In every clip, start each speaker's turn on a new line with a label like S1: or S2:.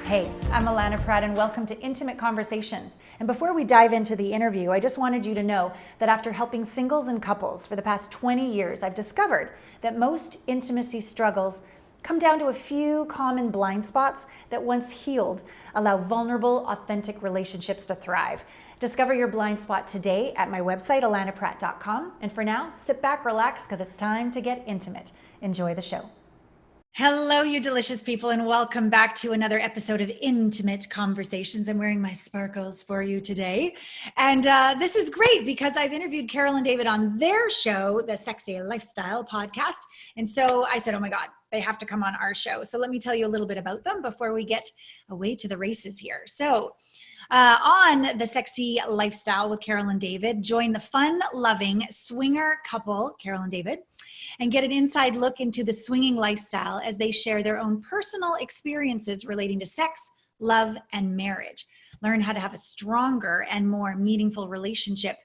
S1: Hey, I'm Allana Pratt and welcome to Intimate Conversations. And before we dive into the interview, I just wanted you to know that after helping singles and couples for the past 20 years, I've discovered that most intimacy struggles come down to a few common blind spots that once healed allow vulnerable, authentic relationships to thrive. Discover your blind spot today at my website, allanapratt.com. And for now, sit back, relax, because it's time to get intimate. Enjoy the show. Hello, you delicious people, and welcome back to another episode of Intimate Conversations. I'm wearing my sparkles for you today. And this is great because I've interviewed Carol and David on their show, the Sexy Lifestyle podcast. And so I said, oh my God, they have to come on our show. So let me tell you a little bit about them before we get away to the races here. So on the Sexy Lifestyle with Carol and David, join the fun-loving swinger couple, Carol and David, and get an inside look into the swinging lifestyle as they share their own personal experiences relating to sex, love, and marriage. Learn how to have a stronger and more meaningful relationship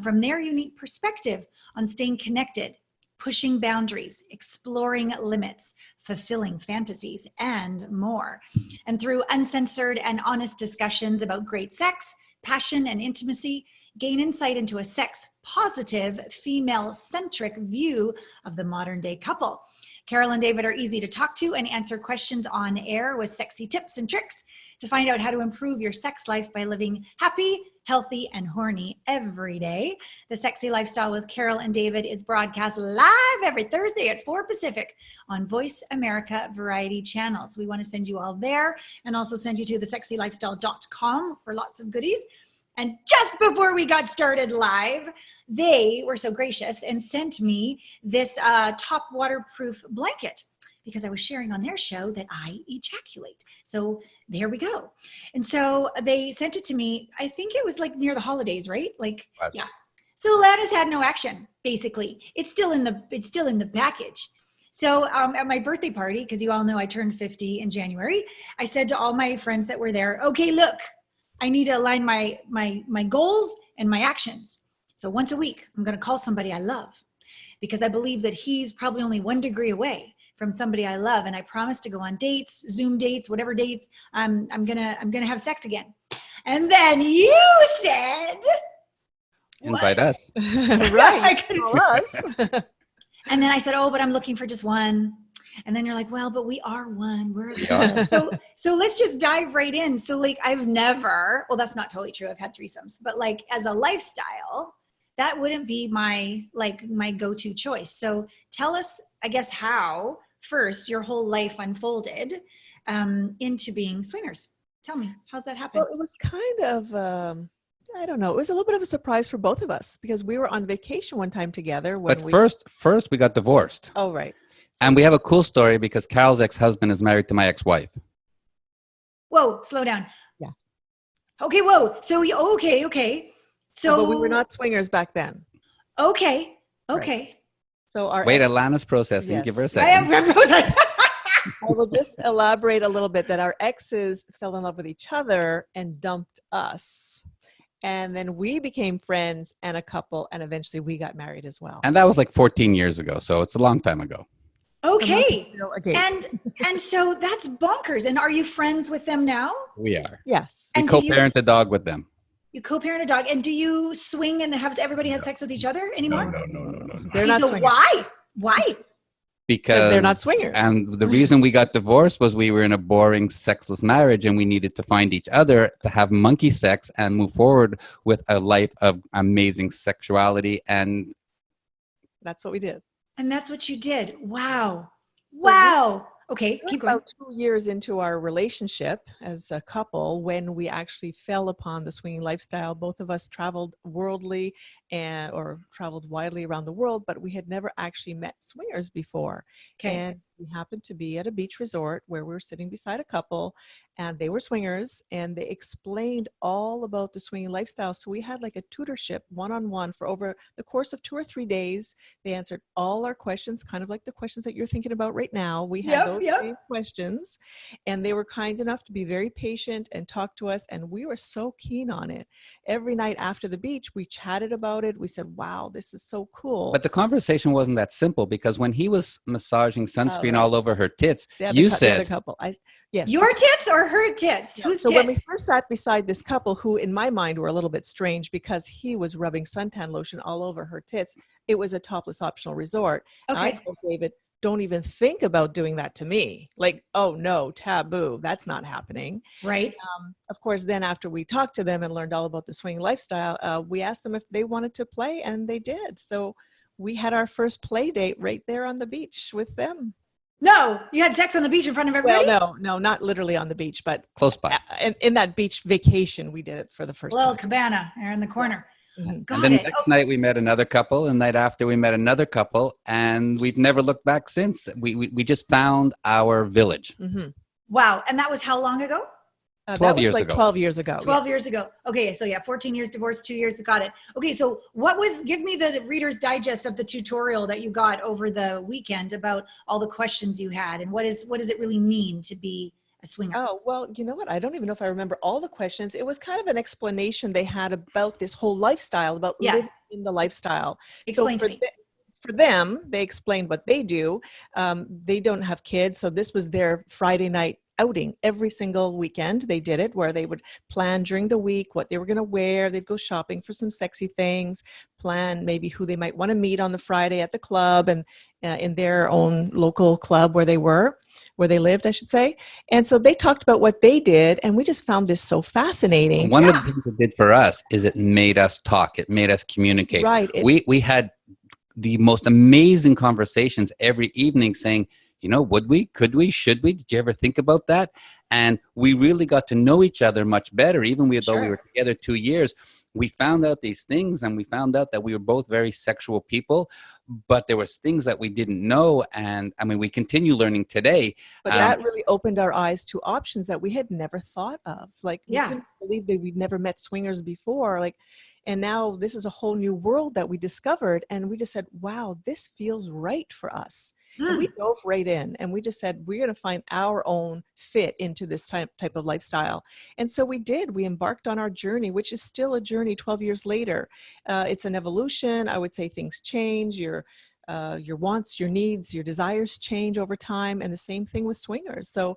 S1: from their unique perspective on staying connected, pushing boundaries, exploring limits, fulfilling fantasies, and more. And through uncensored and honest discussions about great sex, passion, and intimacy, gain insight into a sex-positive, female-centric view of the modern-day couple. Carol and David are easy to talk to and answer questions on air with sexy tips and tricks to find out how to improve your sex life by living happy, healthy, and horny every day. The Sexy Lifestyle with Carol and David is broadcast live every Thursday at 4 Pacific on Voice America Variety channels. We want to send you all there and also send you to thesexylifestyle.com for lots of goodies. And just before we got started live, they were so gracious and sent me this top waterproof blanket because I was sharing on their show that I ejaculate. So there we go. And so they sent it to me. I think it was like near the holidays, right? Like,
S2: Yes.
S1: Yeah. So Alana's had no action, basically. It's still in the package. So at my birthday party, because you all know I turned 50 in January, I said to all my friends that were there, okay, look, I need to align my goals and my actions. So once a week, I'm going to call somebody I love because I believe that he's probably only 1 degree away from somebody I love. And I promise to go on dates, Zoom dates, whatever dates. I'm going to have sex again. And then you said,
S2: Invite us.
S3: Right. Call us.
S1: And then I said, oh, but I'm looking for just one. And then you're like, well, but we are one. So let's just dive right in. So like I've never, well, that's not totally true. I've had threesomes, but like as a lifestyle, that wouldn't be my go-to choice. So tell us, I guess, how first your whole life unfolded into being swingers. Tell me, how's that happen?
S3: Well, it was kind of, I don't know. It was a little bit of a surprise for both of us because we were on vacation one time together.
S2: But first we got divorced.
S3: Oh, right.
S2: And we have a cool story because Carol's ex-husband is married to my ex-wife.
S1: Whoa, slow down.
S3: Yeah.
S1: Okay, whoa. So, okay. So
S3: but we were not swingers back then.
S1: Okay.
S3: Right. So
S2: Alana's processing.
S3: Yes.
S2: Give her a
S1: I
S2: second.
S1: am processing.
S3: I will just elaborate a little bit that our exes fell in love with each other and dumped us. And then we became friends and a couple, and eventually we got married as well.
S2: And that was like 14 years ago. So it's a long time ago.
S1: Okay.
S3: Okay.
S1: And so that's bonkers. And are you friends with them now?
S2: We are.
S3: Yes.
S2: We
S1: And
S2: co-parent a dog with them.
S1: You co-parent a dog. And do you swing and everybody has sex with each other anymore?
S2: No.
S3: They're not
S1: so
S3: swingers.
S1: Why?
S2: Because
S3: they're not swingers.
S2: And the reason we got divorced was we were in a boring, sexless marriage and we needed to find each other to have monkey sex and move forward with a life of amazing sexuality. And
S3: That's what we did.
S1: And that's what you did. Wow. Okay,
S3: We
S1: keep
S3: were
S1: going.
S3: about 2 years into our relationship as a couple when we actually fell upon the swinging lifestyle. Both of us traveled worldly or traveled widely around the world, but we had never actually met swingers before.
S1: Okay.
S3: And we happened to be at a beach resort where we were sitting beside a couple and they were swingers and they explained all about the swinging lifestyle. So we had like a tutorship one-on-one for over the course of 2 or 3 days. They answered all our questions, kind of like the questions that you're thinking about right now. We had those same questions and they were kind enough to be very patient and talk to us. And we were so keen on it. Every night after the beach, we chatted about it. We said, wow, this is so cool.
S2: But the conversation wasn't that simple because when he was massaging sunscreen rubbing all over her tits.
S3: The
S2: You
S3: the other
S2: said,
S3: couple. Yes.
S1: Your tits or her tits?
S3: Yeah,
S1: Whose
S3: so when we
S1: tits?
S3: first sat beside this couple, who in my mind were a little bit strange because he was rubbing suntan lotion all over her tits, it was a topless optional resort. And I
S1: Okay.
S3: told David, don't even think about doing that to me. Like, oh no, taboo. That's not happening.
S1: Right.
S3: Of course, then after we talked to them and learned all about the swing lifestyle, we asked them if they wanted to play, and they did. So we had our first play date right there on the beach with them.
S1: No, you had sex on the beach in front of
S3: Well,
S1: everybody?
S3: no, not literally on the beach, but
S2: close by.
S3: in that beach vacation, we did it for the first
S1: Little
S3: time.
S1: cabana there in the corner.
S3: Mhm.
S2: And
S1: Got
S2: then
S1: it.
S2: next night we met another couple, and the night after we met another couple, and we've never looked back since. We just found our village.
S3: Mhm.
S1: Wow. And that was how long ago?
S2: 12
S3: That was
S2: years
S3: like
S2: ago.
S3: 12 years ago.
S1: 12
S3: yes.
S1: years ago. Okay, so yeah, 14 years divorce, 2 years, got it. Okay, so give me the Reader's Digest of the tutorial that you got over the weekend about all the questions you had, and what does it really mean to be a swinger?
S3: Oh, well, you know what? I don't even know if I remember all the questions. It was kind of an explanation they had about this whole lifestyle, about
S1: Yeah.
S3: living in the lifestyle.
S1: Explain to me.
S3: For them, they explained what they do. They don't have kids, so this was their Friday night outing. Every single weekend they did it, where they would plan during the week what they were going to wear. They'd go shopping for some sexy things, plan maybe who they might want to meet on the Friday at the club, and in their own local club where they lived, I should say. And so they talked about what they did, and we just found this so fascinating.
S2: One of the things it did for us is it made us talk. It made us communicate.
S3: Right.
S2: We had the most amazing conversations every evening saying, would we, could we, should we, did you ever think about that? And we really got to know each other much better. Even though we were together 2 years, we found out these things, and we found out that we were both very sexual people, but there was things that we didn't know. And I mean, we continue learning today.
S3: But that really opened our eyes to options that we had never thought of. Like, we couldn't believe that we'd never met swingers before. And now this is a whole new world that we discovered. And we just said, wow, this feels right for us. And we dove right in, and we just said, we're going to find our own fit into this type of lifestyle. And so we did. We embarked on our journey, which is still a journey 12 years later. It's an evolution. I would say things change. Your wants, your needs, your desires change over time, and the same thing with swingers. So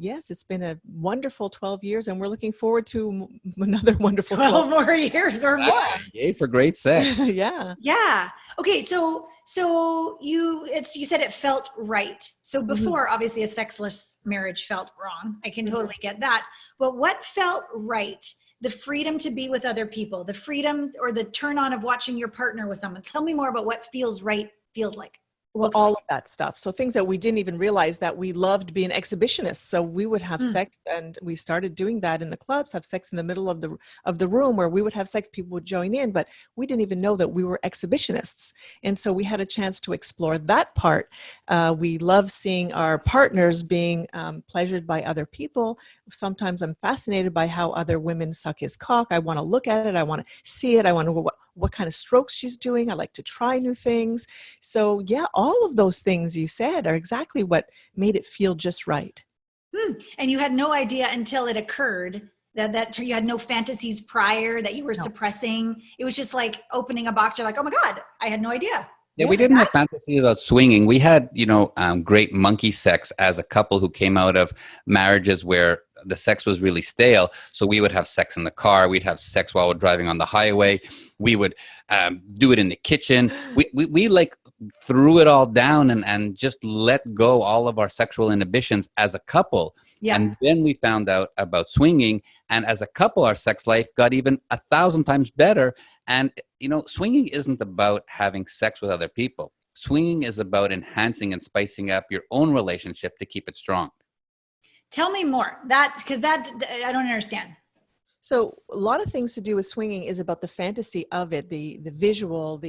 S3: yes, it's been a wonderful 12 years, and we're looking forward to another wonderful
S1: 12 more years or more.
S2: Yay for great sex.
S3: Yeah.
S1: Yeah. Okay. So you said it felt right. So before, obviously, a sexless marriage felt wrong. I can totally get that. But what felt right? The freedom to be with other people, the freedom or the turn on of watching your partner with someone. Tell me more about what feels right feels like.
S3: Well, all of that stuff. So things that we didn't even realize, that we loved being exhibitionists. So we would have sex, and we started doing that in the clubs, have sex in the middle of the room where we would have sex, people would join in, but we didn't even know that we were exhibitionists. And so we had a chance to explore that part. We love seeing our partners being pleasured by other people. Sometimes I'm fascinated by how other women suck his cock. I want to look at it. I want to see it. I want to what kind of strokes she's doing. I like to try new things. So yeah, all of those things you said are exactly what made it feel just right.
S1: And you had no idea until it occurred that you had no fantasies prior that you were suppressing. It was just like opening a box. You're like, oh my God, I had no idea.
S2: Yeah, we didn't have fantasy about swinging. We had, great monkey sex as a couple who came out of marriages where the sex was really stale. So we would have sex in the car. We'd have sex while we're driving on the highway. We would do it in the kitchen. We like threw it all down and just let go all of our sexual inhibitions as a couple.
S1: Yeah.
S2: And then we found out about swinging. And as a couple, our sex life got even 1,000 times better. And, swinging isn't about having sex with other people. Swinging is about enhancing and spicing up your own relationship to keep it strong.
S1: Tell me more. Because I don't understand.
S3: So a lot of things to do with swinging is about the fantasy of it, the visual,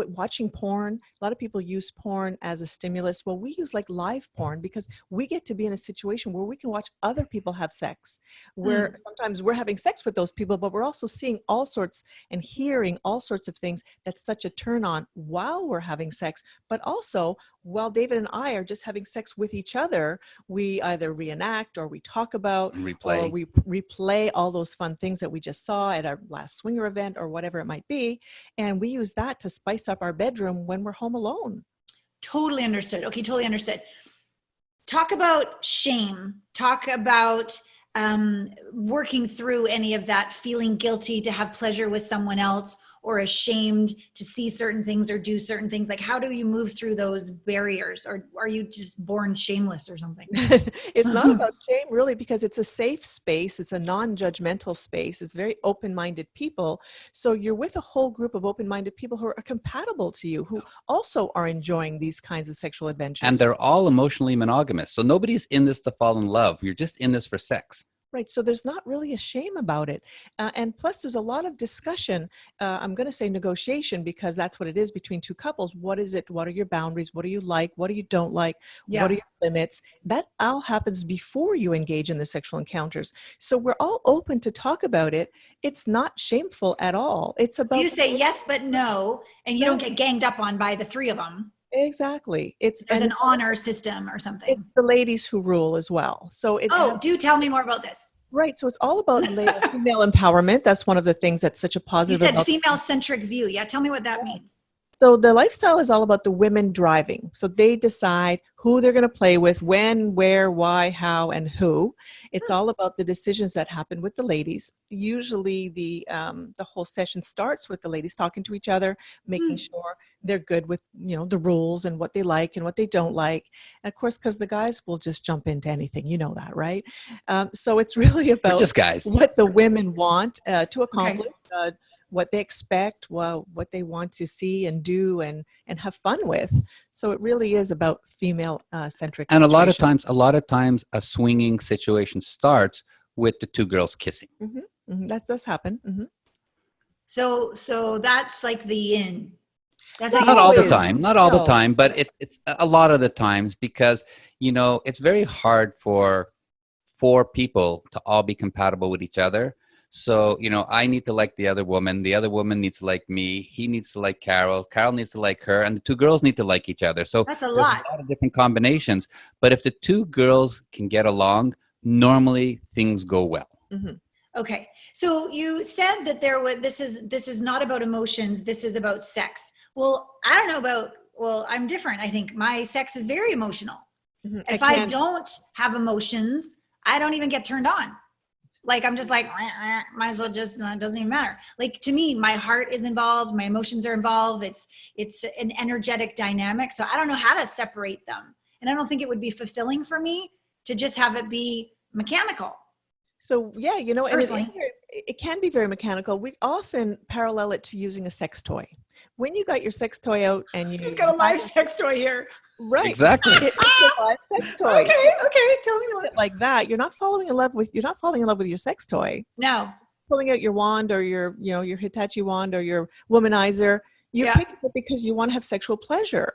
S3: watching porn. A lot of people use porn as a stimulus. Well, we use like live porn because we get to be in a situation where we can watch other people have sex, where sometimes we're having sex with those people, but we're also seeing all sorts and hearing all sorts of things. That's such a turn on while we're having sex, but also while David and I are just having sex with each other, we either reenact or we talk about
S2: Replay.
S3: or we replay all those fun things that we just saw at our last swinger event or whatever it might be. And we use that to spice up our bedroom when we're home alone.
S1: Totally understood. Okay, totally understood. talk about shame. Talk about working through any of that, feeling guilty to have pleasure with someone else, or ashamed to see certain things or do certain things. Like, how do you move through those barriers? Or are you just born shameless or something?
S3: It's not about shame, really, because it's a safe space. It's a non-judgmental space. It's very open-minded people. So you're with a whole group of open-minded people who are compatible to you, who also are enjoying these kinds of sexual adventures.
S2: And they're all emotionally monogamous. So nobody's in this to fall in love. You're just in this for sex.
S3: Right. So there's not really a shame about it. And plus, there's a lot of discussion. I'm going to say negotiation, because that's what it is between two couples. What is it? What are your boundaries? What do you like? What do you don't like?
S1: Yeah.
S3: What are your limits? That all happens before you engage in the sexual encounters. So we're all open to talk about it. It's not shameful at all. It's about—
S1: You say yes, but no, and you don't get ganged up on by the three of them.
S3: Exactly.
S1: There's an honor system or something.
S3: It's the ladies who rule as well. So
S1: do tell me more about this.
S3: Right. So it's all about female empowerment. That's one of the things that's such a positive.
S1: You said female-centric view. Yeah, tell me what that means.
S3: So the lifestyle is all about the women driving. So they decide who they're going to play with, when, where, why, how, and who. It's all about the decisions that happen with the ladies. Usually the whole session starts with the ladies talking to each other, making sure they're good with, the rules and what they like and what they don't like. And of course, because the guys will just jump into anything, you know that, right? So it's really about
S2: just guys.
S3: What the women want to accomplish. Okay. What they expect, what they want to see and do and have fun with. So it really is about female centric.
S2: And a lot of times a swinging situation starts with the two girls kissing.
S3: Mm-hmm. Mm-hmm. That does happen. Mm-hmm.
S1: So that's like the in. That's
S2: not all the time, the time, but it's a lot of the times, because, it's very hard for four people to all be compatible with each other. So, I need to like the other woman needs to like me, he needs to like Carol needs to like her, and the two girls need to like each other. So
S1: that's a lot
S2: of different combinations. But if the two girls can get along, normally things go well.
S3: Mm-hmm.
S1: Okay. So you said that this is not about emotions, this is about sex. Well, I don't know about, I'm different. I think my sex is very emotional. Mm-hmm. If I don't have emotions, I don't even get turned on. Like, I'm just like, might as well just, it doesn't even matter. Like, to me, my heart is involved. My emotions are involved. It's an energetic dynamic. So I don't know how to separate them. And I don't think it would be fulfilling for me to just have it be mechanical.
S3: So yeah, and it can be very mechanical. We often parallel it to using a sex toy. When you got your sex toy out and you
S1: just got a live sex toy here.
S3: Right.
S2: Exactly.
S3: It's a live sex toy.
S1: Okay. Tell me about it.
S3: Like that. You're not falling in love with your sex toy.
S1: No.
S3: Pulling out your wand or your Hitachi wand or your womanizer. You pick it up because you want to have sexual pleasure.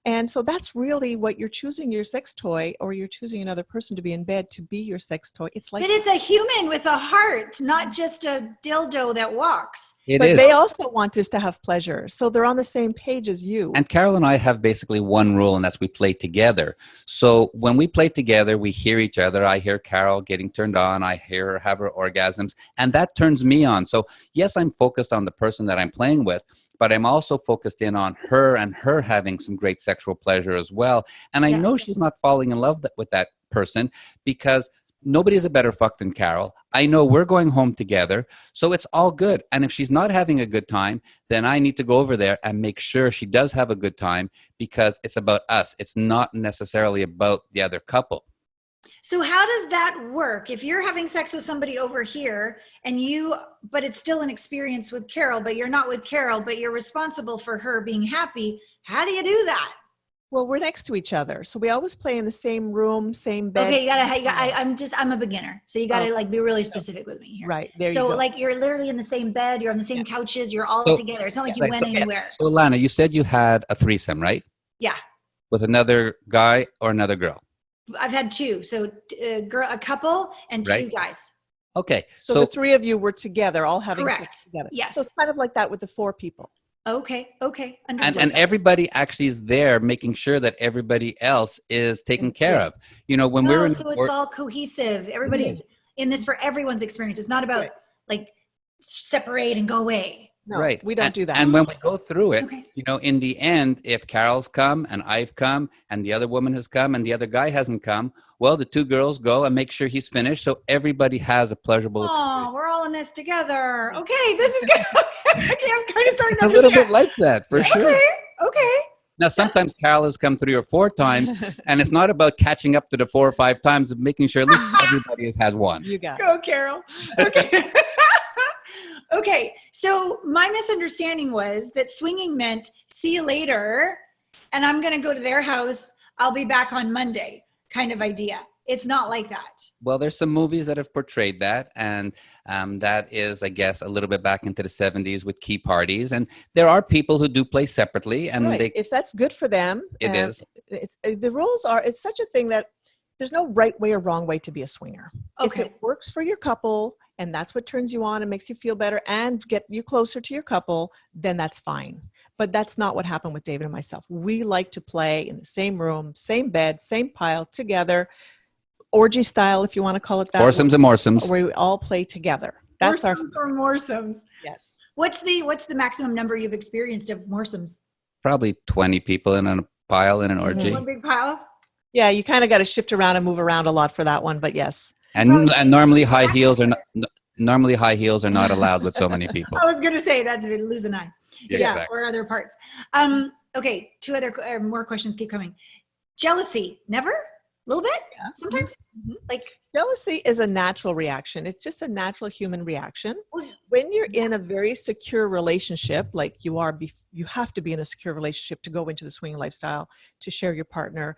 S3: And so that's really what you're choosing your sex toy, or you're choosing another person to be in bed to be your sex toy. It's like,
S1: but it's a human with a heart, not just a dildo that walks.
S3: But they also want us to have pleasure. So they're on the same page as you.
S2: And Carol and I have basically one rule, and that's we play together. So when we play together, we hear each other. I hear Carol getting turned on. I hear her have her orgasms, and that turns me on. So yes, I'm focused on the person that I'm playing with, but I'm also focused in on her and her having some great sexual pleasure as well. And I know she's not falling in love with that person, because nobody's a better fuck than Carol. I know we're going home together, so it's all good. And if she's not having a good time, then I need to go over there and make sure she does have a good time, because it's about us. It's not necessarily about the other couple.
S1: So how does that work? If you're having sex with somebody over here but it's still an experience with Carol, but you're not with Carol, but you're responsible for her being happy, how do you do that?
S3: Well, we're next to each other. So we always play in the same room, same bed.
S1: Okay, I'm a beginner. So you gotta be really specific with me here.
S3: Right, there you
S1: go.
S3: go.
S1: So like you're literally in the same bed, you're on the same couches, you're all together. It's not like you went anywhere.
S2: So Allana, you said you had a threesome, right?
S1: Yeah.
S2: With another guy or another girl?
S1: I've had two. So a couple and two guys.
S2: Okay.
S3: So the three of you were together, all having sex together.
S1: Yes.
S3: So it's kind of like that with the four people.
S1: Okay. Understood.
S2: And everybody actually is there making sure that everybody else is taken care of. When we're in
S1: so it's all cohesive. Everybody's in this for everyone's experience. It's not about like separate and go away.
S3: No,
S2: Right.
S3: we don't do that.
S2: And when we go through it,
S1: Okay.
S2: in the end, if Carol's come and I've come and the other woman has come and the other guy hasn't come, well, the two girls go and make sure he's finished. So everybody has a pleasurable
S1: Oh,
S2: experience.
S1: we're all in this together. Okay, this is good. Okay, I'm kind of starting
S2: It's
S1: to
S2: a little bit
S1: understand.
S2: like that for sure.
S1: Okay, okay.
S2: Now, sometimes Carol has come 3 or 4 times, and it's not about catching up to the 4 or 5 times, of making sure at least everybody has had one.
S3: You got it.
S1: Go, Carol. Okay. Okay, so my misunderstanding was that swinging meant see you later, and I'm going to go to their house. I'll be back on Monday kind of idea. It's not like that.
S2: Well, there's some movies that have portrayed that, and that is, I guess, a little bit back into the 70s with key parties. And there are people who do play separately, and
S3: Right. If that's good for them,
S2: It
S3: and
S2: is.
S3: The rules are. It's such a thing that there's no right way or wrong way to be a swinger.
S1: Okay.
S3: If it works for your couple and that's what turns you on and makes you feel better and get you closer to your couple, then that's fine. But that's not what happened with David and myself. We like to play in the same room, same bed, same pile together, orgy style, if you want to call it that.
S2: foursomes and moresomes.
S3: Where we all play together. That's our
S1: Moresomes or moresomes.
S3: yes.
S1: What's the maximum number you've experienced of moresomes?
S2: Probably 20 people in a pile in an orgy.
S1: One big pile?
S3: Yeah, you kind of got to shift around and move around a lot for that one, but yes.
S2: And normally high heels are not allowed with so many people.
S1: I was going to say that's lose an eye.
S2: Yeah,
S1: Yeah,
S2: exactly.
S1: or other parts. Okay, 2 other more questions keep coming. Jealousy, never? A little bit?
S3: Yeah.
S1: Sometimes? Like,
S3: Jealousy is a natural reaction. It's just a natural human reaction.
S1: well,
S3: When you're in a very secure relationship, like you are, you have to be in a secure relationship to go into the swinging lifestyle, to share your partner.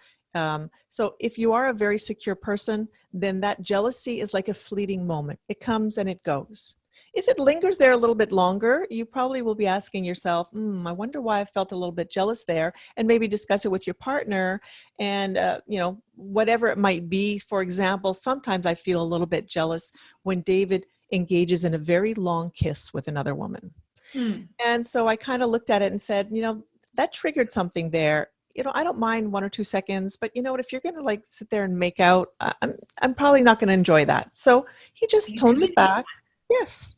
S3: So if you are a very secure person, then that jealousy is like a fleeting moment. It comes and it goes. If it lingers there a little bit longer, you probably will be asking yourself, I wonder why I felt a little bit jealous there, and maybe discuss it with your partner and, whatever it might be. For example, sometimes I feel a little bit jealous when David engages in a very long kiss with another woman. And so I kind of looked at it and said, that triggered something there. I don't mind 1 or 2 seconds, but you know what, if you're going to like sit there and make out, I'm probably not going to enjoy that. So he just tones it back. Yes.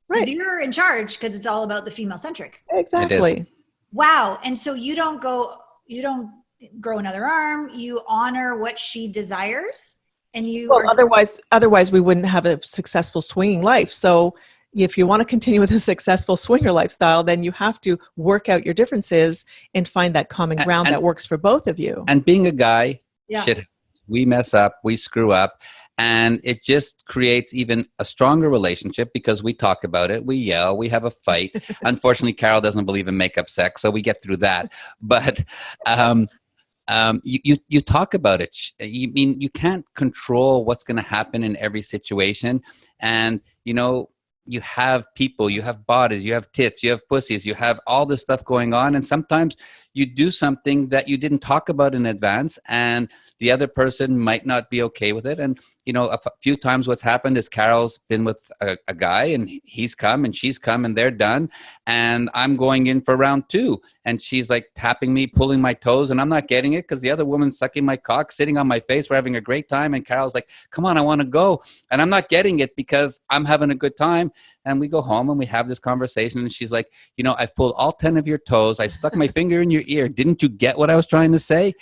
S1: because
S3: Right.
S1: you're in charge because it's all about the female centric.
S3: Exactly.
S1: Wow. And so you don't grow another arm. You honor what she desires, and you
S3: Well, otherwise we wouldn't have a successful swinging life. So if you want to continue with a successful swinger lifestyle, then you have to work out your differences and find that common ground that works for both of you.
S2: And being a guy,
S1: Yeah.
S2: shit, we mess up, we screw up, and it just creates even a stronger relationship because we talk about it, we yell, we have a fight. Unfortunately, Carol doesn't believe in makeup sex, so we get through that. But you talk about it. You can't control what's going to happen in every situation, and you have people, you have bodies, you have tits, you have pussies, you have all this stuff going on. And sometimes you do something that you didn't talk about in advance and the other person might not be okay with it. And, a few times what's happened is Carol's been with a guy and he's come and she's come and they're done. And I'm going in for round 2 and she's like tapping me, pulling my toes, and I'm not getting it because the other woman's sucking my cock, sitting on my face. We're having a great time. And Carol's like, come on, I want to go. And I'm not getting it because I'm having a good time. And we go home and we have this conversation and she's like, I've pulled all 10 of your toes. I've stuck my finger in your ear. Didn't you get what I was trying to say?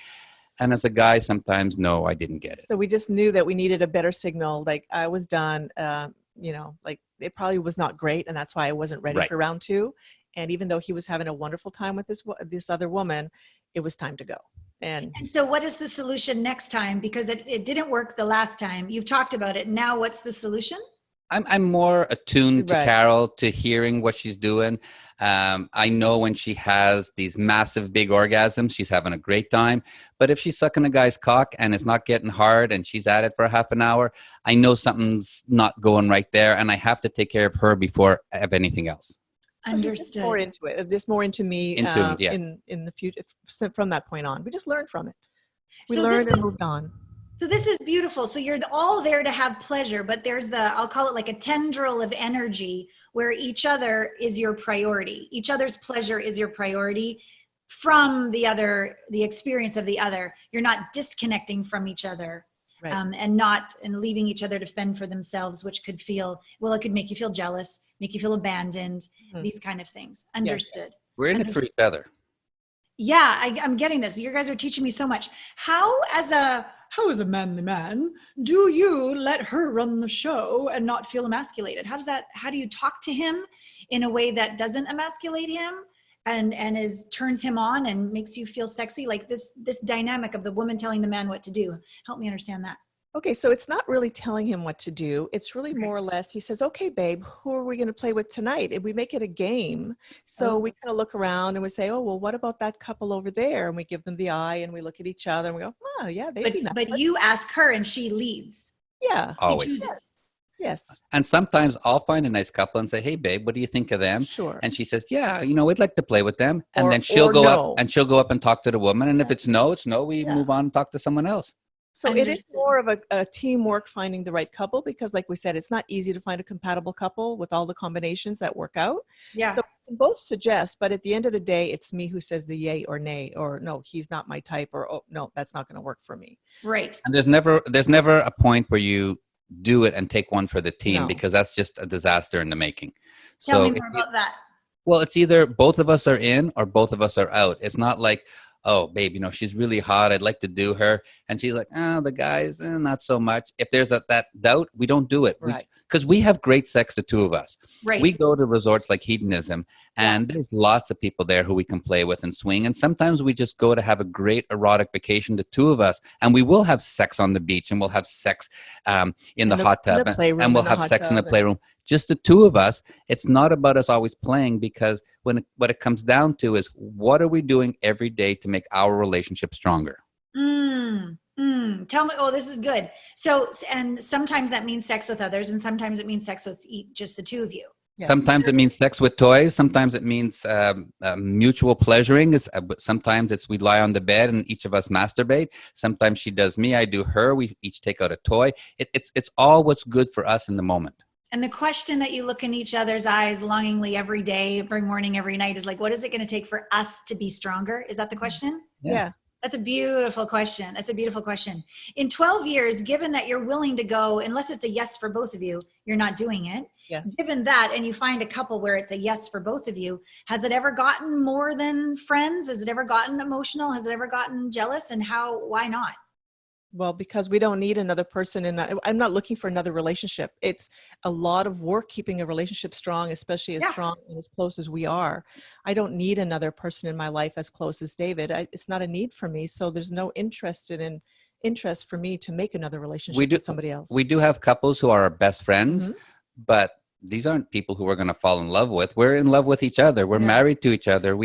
S2: And as a guy, sometimes, no, I didn't get it.
S3: So we just knew that we needed a better signal. Like I was done, like it probably was not great. And that's why I wasn't ready for round 2. And even though he was having a wonderful time with this other woman, it was time to go. And
S1: so what is the solution next time? Because it didn't work the last time. You've talked about it. Now what's the solution?
S2: I'm more attuned to
S3: Right.
S2: Carol, to hearing what she's doing. I know when she has these massive big orgasms, she's having a great time. But if she's sucking a guy's cock and it's not getting hard and she's at it for half an hour, I know something's not going right there. And I have to take care of her before I have anything else.
S3: so he gets
S1: Understood.
S3: more into it, just more into me
S2: Into it, yeah.
S3: in the future. From that point on, we just learned from it. We
S1: So
S3: learned
S1: this
S3: and
S1: is-
S3: moved on.
S1: So this is beautiful. So you're all there to have pleasure, but there's I'll call it like a tendril of energy where each other is your priority. Each other's pleasure is your priority from the experience of the other. You're not disconnecting from each other.
S3: Right.
S1: And leaving each other to fend for themselves, which could feel, well, it could make you feel jealous, make you feel abandoned,
S3: Mhm.
S1: these kind of things.
S3: Yes.
S1: Understood.
S2: We're in it for each other.
S1: Yeah, I'm getting this. You guys are teaching me so much. How as a manly man, do you let her run the show and not feel emasculated? How do you talk to him in a way that doesn't emasculate him and turns him on and makes you feel sexy? Like this dynamic of the woman telling the man what to do. Help me understand that.
S3: Okay, so it's not really telling him what to do. It's really more or less, he says, okay, babe, who are we going to play with tonight? And we make it a game. So we kind of look around and we say, oh, well, what about that couple over there? And we give them the eye and we look at each other and we go, oh, yeah, they'd be nice.
S1: But you ask her and she leads.
S3: Yeah.
S2: Always.
S1: She chooses.
S3: Yes.
S2: And sometimes I'll find a nice couple and say, hey, babe, what do you think of them?
S3: Sure.
S2: And she says, yeah, we'd like to play with them. And
S3: Or-
S2: then she'll
S3: or
S2: go
S3: no.
S2: up and talk to the woman. And if it's no, it's no. We
S3: Yeah.
S2: move on and talk to someone else.
S3: So it is
S1: Understood.
S3: more of a teamwork finding the right couple, because like we said, it's not easy to find a compatible couple with all the combinations that work out.
S1: Yeah.
S3: So we can both suggest, but at the end of the day, it's me who says the yay or nay, or no, he's not my type, or oh no, that's not going to work for me.
S1: Right.
S2: And there's never a point where you do it and take one for the team,
S3: No.
S2: because that's just a disaster in the making.
S1: Tell
S2: So
S1: me more about that.
S2: well, it's either both of us are in or both of us are out. It's not like, oh, babe, she's really hot, I'd like to do her. And she's like, oh, the guys, not so much. If there's that doubt, we don't do it.
S3: Right.
S2: Because we have great sex, the two of us.
S1: Right.
S2: We go to resorts like Hedonism, and there's lots of people there who we can play with and swing. And sometimes we just go to have a great erotic vacation, the two of us, and we will have sex on the beach, and we'll have sex in the hot tub, and we'll have sex in the playroom. Just the two of us. It's not about us always playing, because what it comes down to is, what are we doing every day to make our relationship stronger?
S1: Tell me. Oh, this is good. So, and sometimes that means sex with others, and sometimes it means sex with just the two of you.
S3: Yes.
S2: Sometimes it means sex with toys. Sometimes it means mutual pleasuring. Sometimes it's we lie on the bed and each of us masturbate. Sometimes she does me, I do her. We each take out a toy. It's all what's good for us in the moment.
S1: And the question that you look in each other's eyes longingly every day, every morning, every night is like, what is it going to take for us to be stronger? Is that the question?
S3: Yeah.
S1: That's a beautiful question. That's a beautiful question. In 12 years, given that you're willing to go, unless it's a yes for both of you, you're not doing it.
S3: Yeah.
S1: Given that, and you find a couple where it's a yes for both of you, has it ever gotten more than friends? Has it ever gotten emotional? Has it ever gotten jealous? And why not?
S3: Well, because we don't need another person, and I'm not looking for another relationship. It's a lot of work keeping a relationship strong, especially as strong and as close as we are. I don't need another person in my life as close as David. It's not a need for me. So there's no interest for me to make another relationship with somebody else.
S2: We do have couples who are our best friends, but these aren't people who we're going to fall in love with. We're in love with each other. We're married to each other.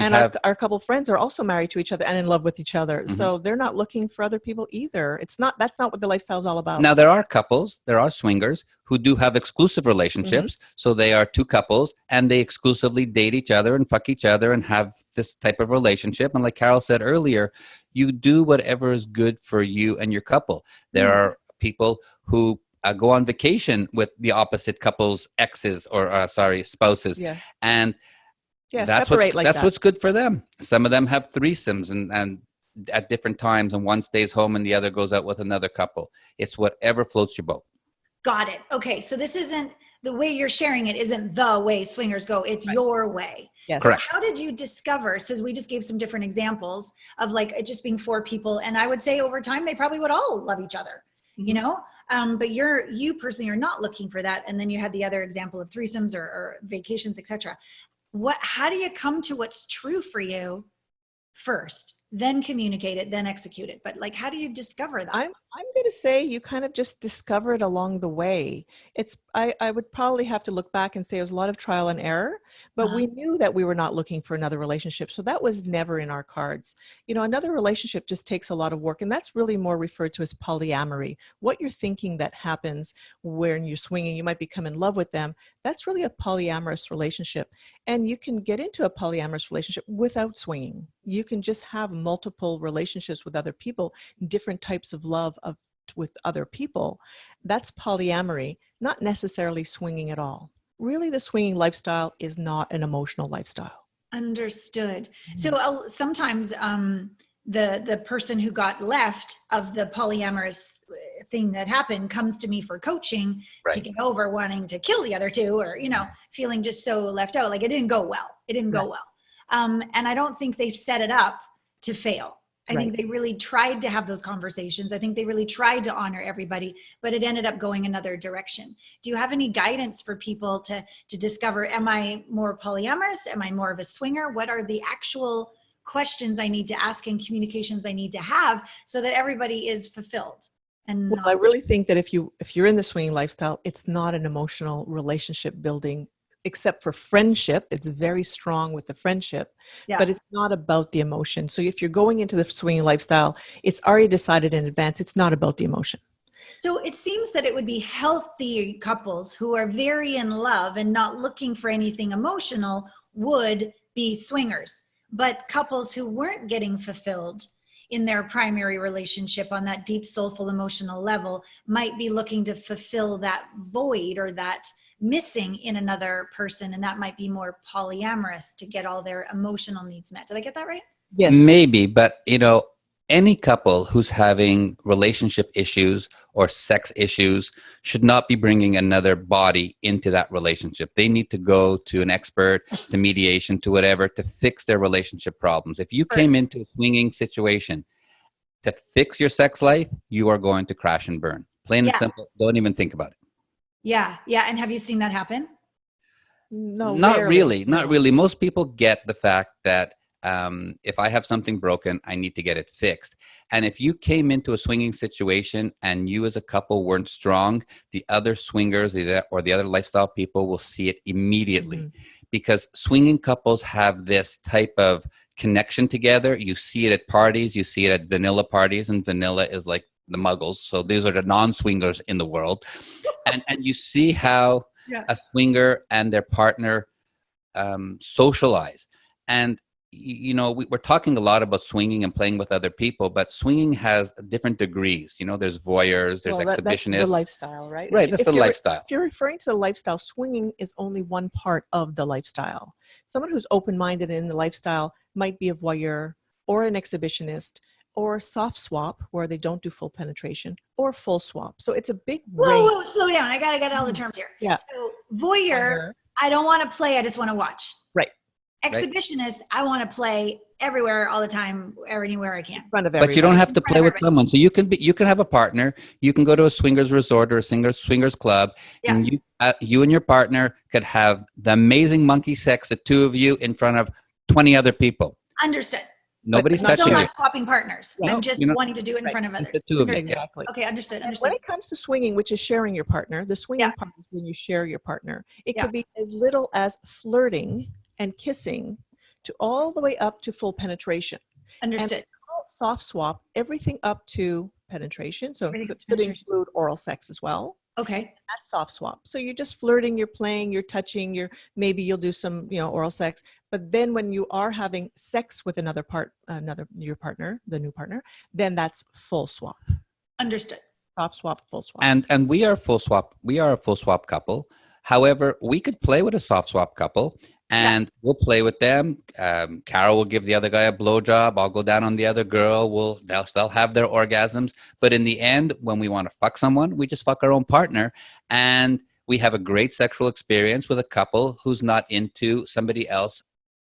S3: Our couple friends are also married to each other and in love with each other. Mm-hmm. So they're not looking for other people either. That's not what the lifestyle is all about.
S2: Now, there are couples, there are swingers who do have exclusive relationships. Mm-hmm. So they are two couples and they exclusively date each other and fuck each other and have this type of relationship. And like Carol said earlier, you do whatever is good for you and your couple. There are people who go on vacation with the opposite couple's exes or spouses.
S3: Yeah.
S2: And that's what's good for them. Some of them have threesomes and at different times, and one stays home and the other goes out with another couple. It's whatever floats your boat.
S1: Got it. Okay. So this isn't the way you're sharing it isn't the way swingers go. It's your way.
S3: Yes.
S2: Correct.
S1: So how did you discover? So we just gave some different examples of like it just being four people. And I would say over time, they probably would all love each other. You know, but you personally are not looking for that. And then you had the other example of threesomes or vacations, etc. How do you come to what's true for you first, then communicate it, then execute it? But like, how do you discover that?
S3: I'm going to say you kind of just discover it along the way. I would probably have to look back and say it was a lot of trial and error, but we knew that we were not looking for another relationship. So that was never in our cards. You know, another relationship just takes a lot of work, and that's really more referred to as polyamory. What you're thinking that happens when you're swinging, you might become in love with them. That's really a polyamorous relationship. And you can get into a polyamorous relationship without swinging. You can just have multiple relationships with other people, different types of love with other people. That's polyamory, not necessarily swinging at all. Really, the swinging lifestyle is not an emotional lifestyle.
S1: Understood. So sometimes the person who got left of the polyamorous thing that happened comes to me for coaching to
S2: Right.
S1: get over wanting to kill the other two, or, feeling just so left out. Like it didn't go well. It didn't go well. And I don't think they set it up to fail. I think they really tried to have those conversations. I think they really tried to honor everybody, but it ended up going another direction. Do you have any guidance for people to discover, am I more polyamorous? Am I more of a swinger? What are the actual questions I need to ask and communications I need to have so that everybody is fulfilled? And
S3: Well, I really think that if you're in the swinging lifestyle, it's not an emotional relationship building, except for friendship. It's very strong with the friendship, but it's not about the emotion. So if you're going into the swinging lifestyle, it's already decided in advance. It's not about the emotion.
S1: So it seems that it would be healthy couples who are very in love and not looking for anything emotional would be swingers. But couples who weren't getting fulfilled in their primary relationship on that deep, soulful, emotional level might be looking to fulfill that void or that missing in another person. And that might be more polyamorous to get all their emotional needs met. Did I get that right?
S3: Yes.
S2: Maybe, but any couple who's having relationship issues or sex issues should not be bringing another body into that relationship. They need to go to an expert, to mediation, to whatever, to fix their relationship problems. If you came into a swinging situation to fix your sex life, you are going to crash and burn. Plain and simple. Don't even think about it.
S1: Yeah. And have you seen that happen?
S3: No,
S2: not
S3: rarely.
S2: really. Not really. Most people get the fact that if I have something broken, I need to get it fixed. And if you came into a swinging situation and you as a couple weren't strong, the other swingers or the other lifestyle people will see it immediately, because swinging couples have this type of connection together. You see it at parties, you see it at vanilla parties, and vanilla is like the muggles. So these are the non-swingers in the world. And you see how a swinger and their partner socialize. And we're talking a lot about swinging and playing with other people, but swinging has different degrees. There's voyeurs, there's exhibitionists.
S3: That's the lifestyle, right?
S2: Right, that's the lifestyle.
S3: If you're referring to the lifestyle, swinging is only one part of the lifestyle. Someone who's open-minded in the lifestyle might be a voyeur or an exhibitionist or soft swap, where they don't do full penetration, or full swap. So it's a big range.
S1: Whoa, slow down. I gotta get all the terms here.
S3: Yeah.
S1: So voyeur, I don't want to play, I just want to watch.
S3: Right.
S1: Exhibitionist, I want to play everywhere, all the time, anywhere I can.
S3: In front of everybody.
S2: But you don't have to play with someone. So you can have a partner. You can go to a swingers resort or a swingers club, and you and your partner could have the amazing monkey sex, the two of you, in front of 20 other people.
S1: Understood.
S2: Nobody's touching
S1: still
S2: you.
S1: not swapping partners.
S3: Yeah.
S1: I'm just wanting to do it in front of others.
S2: The two of you.
S3: Exactly.
S1: Okay, understood.
S3: When it comes to swinging, which is sharing your partner, the swinging part is when you share your partner. It could be as little as flirting and kissing to all the way up to full penetration.
S1: Understood.
S3: And soft swap, everything up to penetration. So it could include oral sex as well.
S1: Okay.
S3: That's soft swap. So you're just flirting, you're playing, you're touching, maybe you'll do some, oral sex. But then when you are having sex with your partner, the new partner, then that's full swap.
S1: Understood.
S3: Soft swap, full swap.
S2: And we are full swap. We are a full swap couple. However, we could play with a soft swap couple, and we'll play with them. Carol will give the other guy a blowjob. I'll go down on the other girl. They'll have their orgasms. But in the end, when we want to fuck someone, we just fuck our own partner. And we have a great sexual experience with a couple who's not into somebody else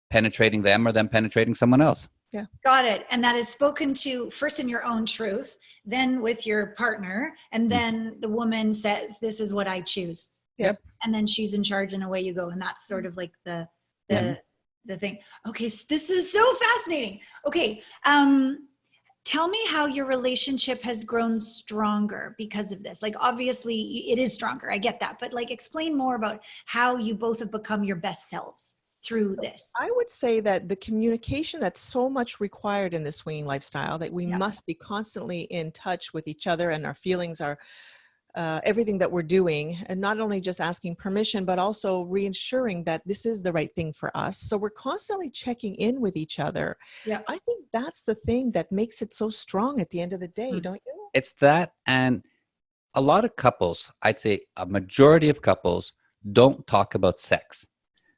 S2: penetrating them or them penetrating someone else.
S3: Yeah.
S1: Got it. And that is spoken to first in your own truth, then with your partner. And then the woman says, this is what I choose.
S3: Yep.
S1: And then she's in charge and away you go. And that's sort of like the thing. Okay. So this is so fascinating. Okay. Tell me how your relationship has grown stronger because of this. Like, obviously it is stronger. I get that. But like, explain more about how you both have become your best selves through this.
S3: I would say that the communication that's so much required in the swinging lifestyle, that we must be constantly in touch with each other, and our feelings are everything that we're doing, and not only just asking permission, but also reassuring that this is the right thing for us. So we're constantly checking in with each other.
S1: Yeah.
S3: I think that's the thing that makes it so strong at the end of the day, don't you?
S2: It's that, and a lot of couples, I'd say a majority of couples, don't talk about sex.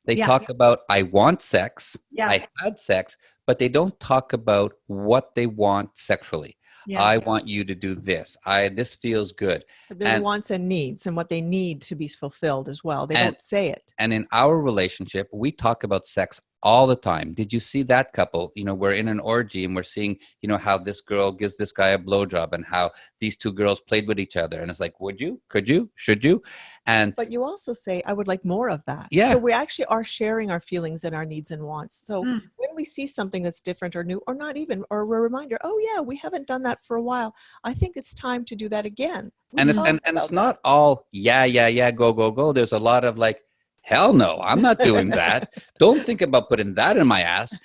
S2: They talk about, I want sex, I had sex, but they don't talk about what they want sexually.
S1: Yeah.
S2: I want you to do this. This feels good.
S3: But their
S2: And
S3: wants and needs and what they need to be fulfilled as well. They
S2: and
S3: don't say it.
S2: and in our relationship, we talk about sex all the time. Did you see that couple? We're in an orgy and we're seeing, how this girl gives this guy a blowjob and how these two girls played with each other. And it's like, would you? Could you? Should you? And
S3: But you also say, I would like more of that.
S2: yeah.
S3: So we actually are sharing our feelings and our needs and wants. So
S1: Mm.
S3: when we see something that's different or new, or not even, or a reminder, oh yeah, we haven't done that for a while. I think it's time to do that again. We
S2: And it's
S3: talked
S2: and it's
S3: about
S2: not all yeah, go, go, go. There's a lot of like, hell no, I'm not doing that. Don't think about putting that in my ass.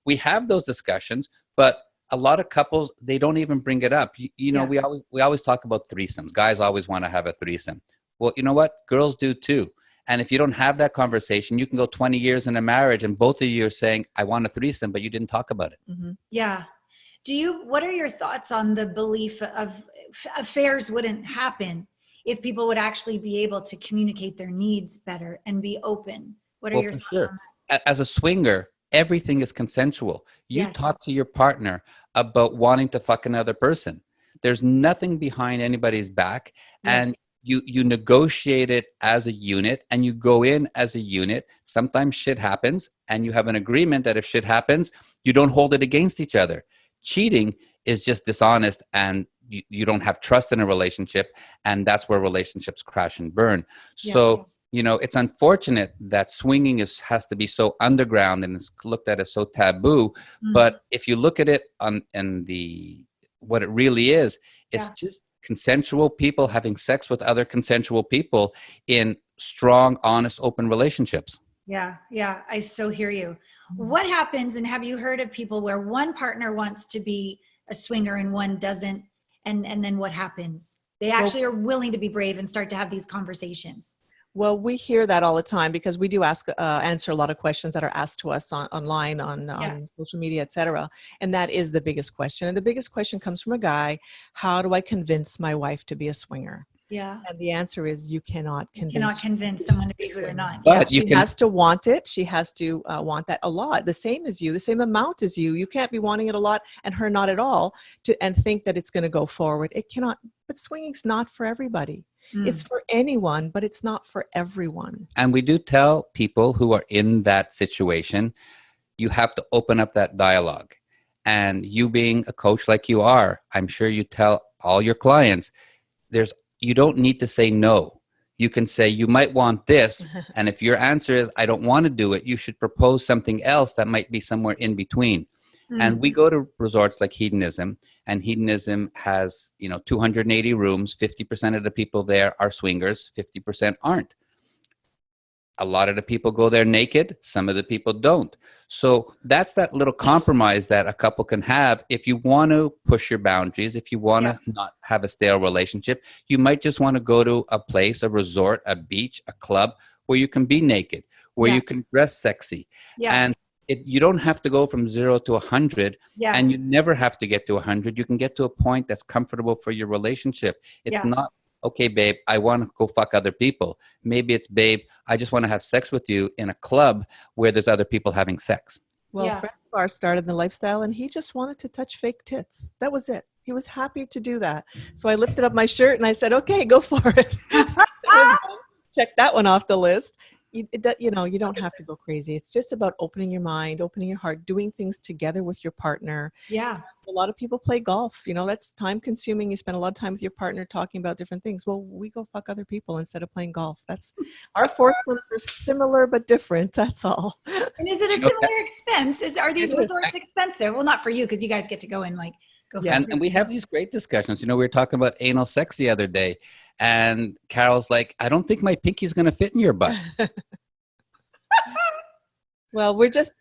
S2: We have those discussions, but a lot of couples, they don't even bring it up.
S1: Yeah.
S2: We always talk about threesomes. Guys always want to have a threesome. Well, you know what? Girls do too. And if you don't have that conversation, you can go 20 years in a marriage and both of you are saying, I want a threesome, but you didn't talk about it.
S3: Mm-hmm.
S1: Yeah. What are your thoughts on the belief of affairs wouldn't happen if people would actually be able to communicate their needs better and be open? What are your
S2: For
S1: thoughts
S2: sure.
S1: on that?
S2: As a swinger, everything is consensual. You
S1: Yes.
S2: talk to your partner about wanting to fuck another person. There's nothing behind anybody's back.
S1: Yes.
S2: And you negotiate it as a unit and you go in as a unit. Sometimes shit happens and you have an agreement that if shit happens, you don't hold it against each other. Cheating is just dishonest and you don't have trust in a relationship, and that's where relationships crash and burn. So it's unfortunate that swinging has to be so underground and it's looked at as so taboo.
S1: Mm.
S2: But if you look at it what it really is, it's just consensual people having sex with other consensual people in strong, honest, open relationships.
S1: Yeah. I so hear you. What happens, and have you heard of people where one partner wants to be a swinger and one doesn't? And then what happens? They actually are willing to be brave and start to have these conversations.
S3: Well, we hear that all the time because we do answer a lot of questions that are asked to us online, on social media, et cetera. And that is the biggest question. And the biggest question comes from a guy: how do I convince my wife to be a swinger?
S1: Yeah.
S3: And the answer is you cannot
S1: convince someone to be who they're not.
S2: But
S3: she has to want it. She has to want that a lot, the same as you, the same amount as you. You can't be wanting it a lot and her not at all, and think that it's going to go forward. It cannot. But swinging's not for everybody. It's for anyone, but it's not for everyone.
S2: And we do tell people who are in that situation, you have to open up that dialogue. And you being a coach like you are, I'm sure you tell all your clients, you don't need to say no. You can say, you might want this. And if your answer is, I don't want to do it, you should propose something else that might be somewhere in between. And we go to resorts like Hedonism, and Hedonism has, 280 rooms. 50% of the people there are swingers, 50% aren't. A lot of the people go there naked. Some of the people don't. So that's that little compromise that a couple can have. If you want to push your boundaries, if you want to not have a stale relationship, you might just want to go to a place, a resort, a beach, a club where you can be naked, where you can dress sexy. And you don't have to go from 0 to 100, and you never have to get to 100. You can get to a point that's comfortable for your relationship. It's not, okay, babe, I want to go fuck other people. Maybe it's, babe, I just want to have sex with you in a club where there's other people having sex.
S3: Well, a friend of ours started the lifestyle and he just wanted to touch fake tits. That was it. He was happy to do that. So I lifted up my shirt and I said, okay, go for it. Check that one off the list. You don't have to go crazy. It's just about opening your mind, opening your heart, doing things together with your partner.
S1: Yeah.
S3: A lot of people play golf. That's time consuming. You spend a lot of time with your partner talking about different things. Well, we go fuck other people instead of playing golf. That's our foursomes are similar but different. That's all.
S1: And is it a similar expense? Are these resorts expensive? Well, not for you because you guys get to go and go.
S2: And we have these great discussions. We were talking about anal sex the other day, and Carol's like, I don't think my pinky's going to fit in your butt.
S3: Well, we're just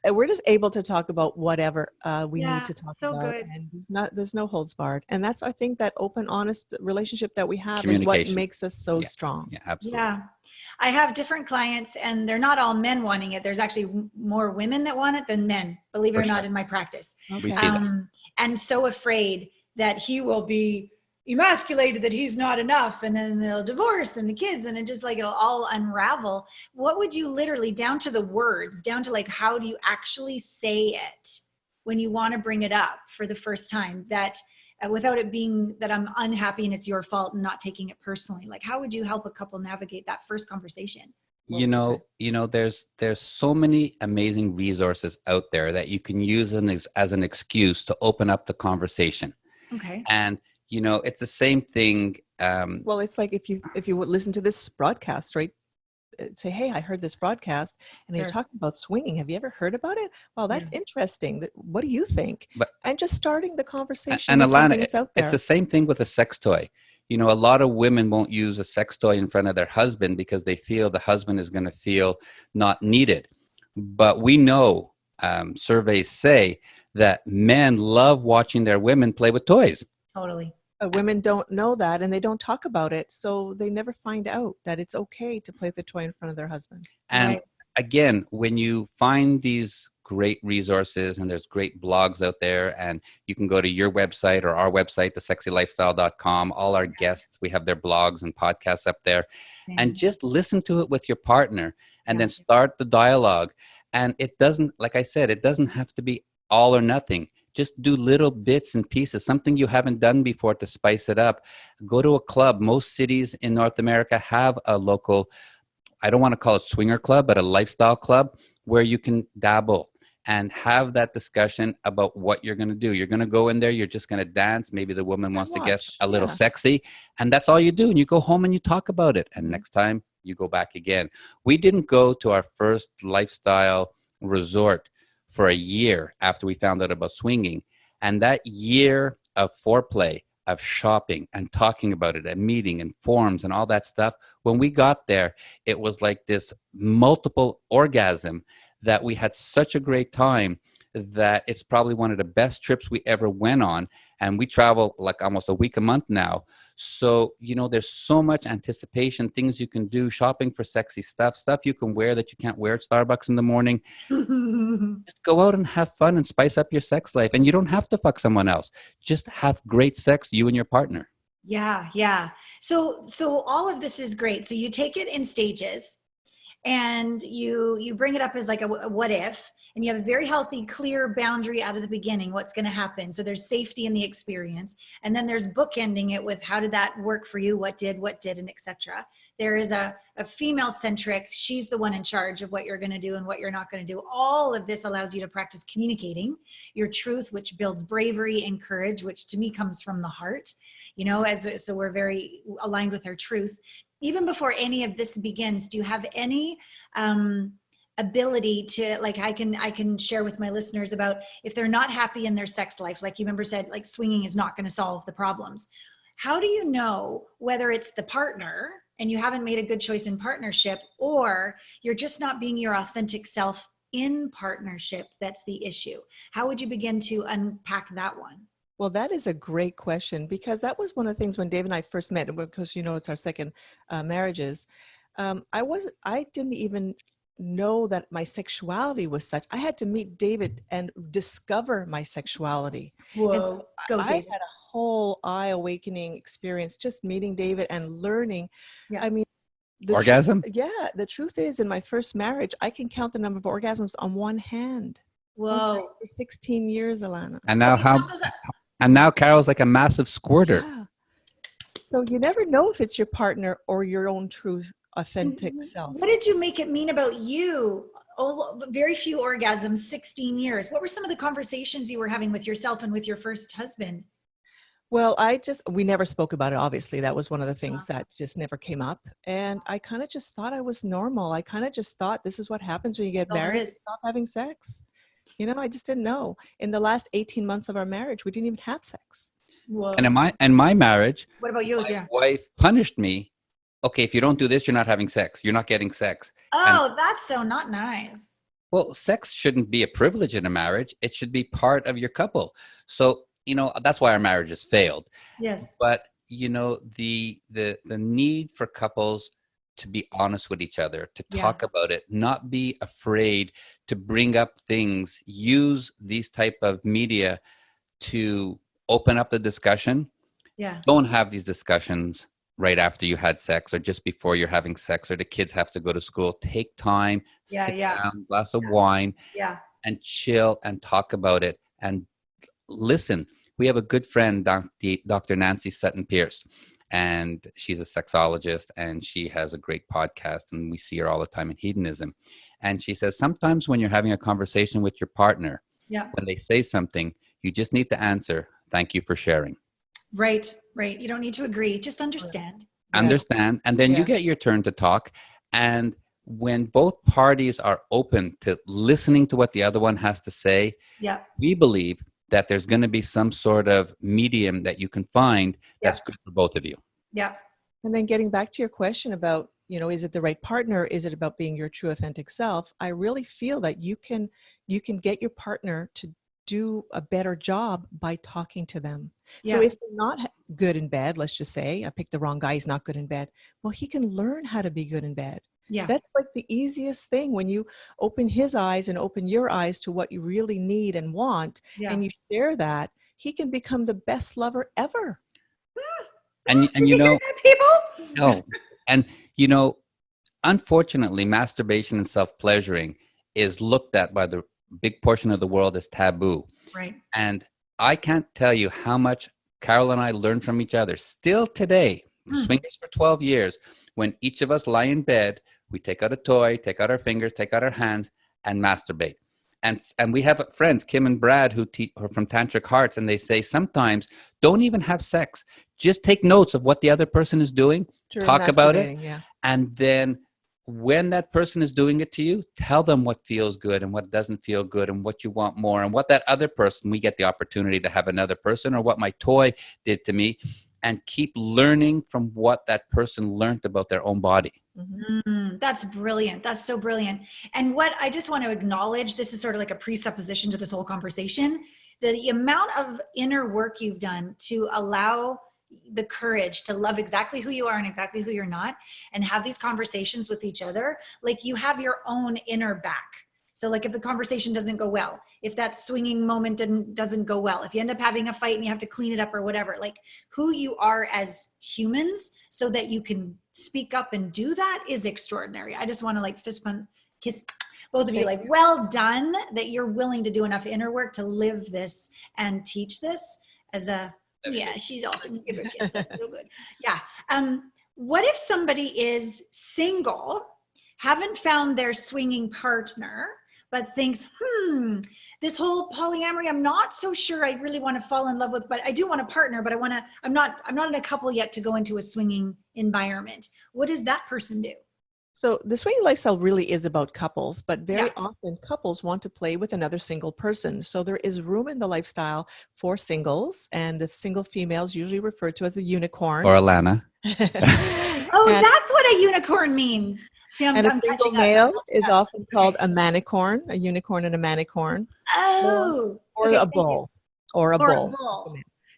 S3: able to talk about whatever we need to talk about.
S1: Good.
S3: And there's no holds barred. And that's, I think, that open, honest relationship that we have is what makes us so strong.
S2: Yeah, absolutely.
S1: Yeah. I have different clients and they're not all men wanting it. There's actually more women that want it than men, believe it or not, in my practice.
S3: Okay.
S2: We see that.
S1: And so afraid that he will be emasculated, that he's not enough, and then they'll divorce and the kids, and it just it'll all unravel. What would you literally, down to the words, down to how do you actually say it when you want to bring it up for the first time, that without it being that I'm unhappy and it's your fault and not taking it personally? Like, how would you help a couple navigate that first conversation?
S2: There's so many amazing resources out there that you can use as an excuse to open up the conversation.
S1: Okay.
S2: And it's the same thing.
S3: Well, it's like if you would listen to this broadcast, right? Say, hey, I heard this broadcast and they're talking about swinging. Have you ever heard about it? Well, that's interesting. What do you think?
S2: But
S3: And just starting the conversation.
S2: and
S3: with something
S2: Allana,
S3: that's out there.
S2: it's the same thing with a sex toy. A lot of women won't use a sex toy in front of their husband because they feel the husband is going to feel not needed. But we know, surveys say that men love watching their women play with toys.
S1: Totally.
S3: Women don't know that, and they don't talk about it, so they never find out that it's okay to play with the toy in front of their husband.
S2: And again, when you find these great resources, and there's great blogs out there, and you can go to your website or our website, thesexylifestyle.com. All our guests, we have their blogs and podcasts up there, and just listen to it with your partner, and then start the dialogue. And it doesn't, like I said, it doesn't have to be all or nothing. Just do little bits and pieces, something you haven't done before to spice it up. Go to a club. Most cities in North America have a local, I don't want to call it swinger club, but a lifestyle club where you can dabble and have that discussion about what you're going to do. You're going to go in there. You're just going to dance. Maybe the woman wants to get a little sexy, and that's all you do. And you go home and you talk about it. And next time you go back again. We didn't go to our first lifestyle resort for a year after we found out about swinging. And that year of foreplay, of shopping and talking about it and meeting and forums and all that stuff, when we got there, it was like this multiple orgasm that we had such a great time that it's probably one of the best trips we ever went on. And we travel like almost a week a month now. So, there's so much anticipation, things you can do, shopping for sexy stuff you can wear that you can't wear at Starbucks in the morning. Just go out and have fun and spice up your sex life. And you don't have to fuck someone else. Just have great sex, you and your partner.
S1: Yeah. So all of this is great. So you take it in stages, and you bring it up as like a what if, and you have a very healthy, clear boundary out of the beginning, what's going to happen. So there's safety in the experience. And then there's bookending it with how did that work for you? What did, and et cetera. There is a female centric, she's the one in charge of what you're going to do and what you're not going to do. All of this allows you to practice communicating your truth, which builds bravery and courage, which to me comes from the heart, so we're very aligned with our truth. Even before any of this begins, do you have any ability to, like, I can share with my listeners about if they're not happy in their sex life, like you remember said, like swinging is not going to solve the problems. How do you know whether it's the partner and you haven't made a good choice in partnership, or you're just not being your authentic self in partnership that's the issue? How would you begin to unpack that one?
S3: Well, that is a great question, because that was one of the things when Dave and I first met, because it's our second marriages. I didn't even know that my sexuality was such. I had to meet David and discover my sexuality.
S1: Whoa,
S3: and so
S1: go
S3: I
S1: David.
S3: had a whole eye-awakening experience just meeting David and learning.
S1: Yeah.
S3: I mean,
S2: Orgasm?
S3: The truth is, in my first marriage, I can count the number of orgasms on one hand.
S1: Whoa.
S3: I was married for 16 years, Allana.
S2: And now Carol's like a massive squirter.
S3: Yeah. So you never know if it's your partner or your own true, authentic self.
S1: What did you make it mean about you? Oh, very few orgasms, 16 years. What were some of the conversations you were having with yourself and with your first husband?
S3: Well, we never spoke about it. Obviously, that was one of the things that just never came up. And I kind of just thought I was normal. I kind of just thought this is what happens when you get married and stop having sex. I just didn't know. In the last 18 months of our marriage, we didn't even have sex.
S1: Whoa.
S2: And in my marriage,
S1: what about yours?
S2: My wife punished me. Okay, if you don't do this, you're not having sex. You're not getting sex.
S1: Oh, that's so not nice.
S2: Well, sex shouldn't be a privilege in a marriage. It should be part of your couple. So, that's why our marriages failed.
S1: Yes.
S2: But, the need for couples to be honest with each other, to talk about it, not be afraid to bring up things, use these type of media to open up the discussion.
S1: Yeah.
S2: Don't have these discussions right after you had sex or just before you're having sex or the kids have to go to school. Take time, sit down, glass of wine, and chill and talk about it and listen. We have a good friend, Dr. Nancy Sutton Pierce, and she's a sexologist, and she has a great podcast, and we see her all the time in Hedonism. And she says, sometimes when you're having a conversation with your partner, when they say something, you just need to answer, thank you for sharing.
S1: Right. You don't need to agree. Just understand.
S2: Understand. And then you get your turn to talk. And when both parties are open to listening to what the other one has to say, we believe that there's going to be some sort of medium that you can find that's good for both of you.
S1: Yeah.
S3: And then getting back to your question about, is it the right partner? Is it about being your true authentic self? I really feel that you can get your partner to do a better job by talking to them. So if they're not good in bed, let's just say I picked the wrong guy, he's not good in bed. Well, he can learn how to be good in bed.
S1: Yeah.
S3: That's like the easiest thing when you open his eyes and open your eyes to what you really need and want, and you share that, he can become the best lover ever.
S2: And
S1: people?
S2: No. And, unfortunately, masturbation and self-pleasuring is looked at by the big portion of the world as taboo.
S1: Right.
S2: And I can't tell you how much Carol and I learned from each other. Still today, swingers for 12 years, when each of us lie in bed, we take out a toy, take out our fingers, take out our hands, and masturbate. And we have friends, Kim and Brad, who are from Tantric Hearts, and they say sometimes don't even have sex. Just take notes of what the other person is doing, talk about it, and then when that person is doing it to you, tell them what feels good and what doesn't feel good and what you want more and what that other person, we get the opportunity to have another person, or what my toy did to me, and keep learning from what that person learned about their own body.
S1: That's brilliant. That's so brilliant. And what I just want to acknowledge, this is sort of like a presupposition to this whole conversation, the amount of inner work you've done to allow the courage to love exactly who you are and exactly who you're not, and have these conversations with each other. Like you have your own inner back. So like if the conversation doesn't go well, if that swinging moment doesn't go well, if you end up having a fight and you have to clean it up or whatever, like who you are as humans so that you can speak up and do that is extraordinary. I just want to like fist bump, kiss both of you, like, well done that you're willing to do enough inner work to live this and teach this as a, she's awesome. Give her a kiss. That's so good. Yeah. What if somebody is single, haven't found their swinging partner, but thinks, this whole polyamory, I'm not so sure I really want to fall in love with, but I do want a partner, but I'm not in a couple yet to go into a swinging environment. What does that person do?
S3: So the swinging lifestyle really is about couples, but very often couples want to play with another single person. So there is room in the lifestyle for singles, and the single females usually referred to as the unicorn.
S2: Or Allana.
S1: That's what a unicorn means. See, I'm
S3: a single male is often called a manicorn, a unicorn and a manicorn. Or a bull. Or a bull.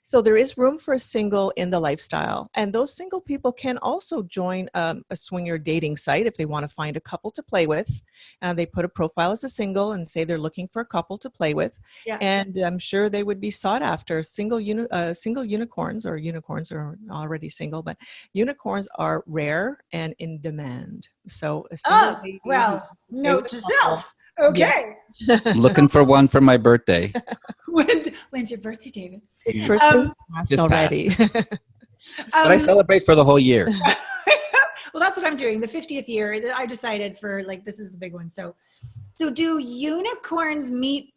S3: So there is room for a single in the lifestyle. And those single people can also join a swinger dating site if they want to find a couple to play with. They put a profile as a single and say they're looking for a couple to play with. Yeah. And I'm sure they would be sought after. Single unicorns, or unicorns are already single, but unicorns are rare and in demand. So a single lady
S1: note to self. Okay.
S2: Yeah. Looking for one for my birthday.
S1: When's your birthday, David?
S3: His birthday's passed already.
S2: But I celebrate for the whole year.
S1: Well, that's what I'm doing. The 50th year, I decided for this is the big one. So do unicorns meet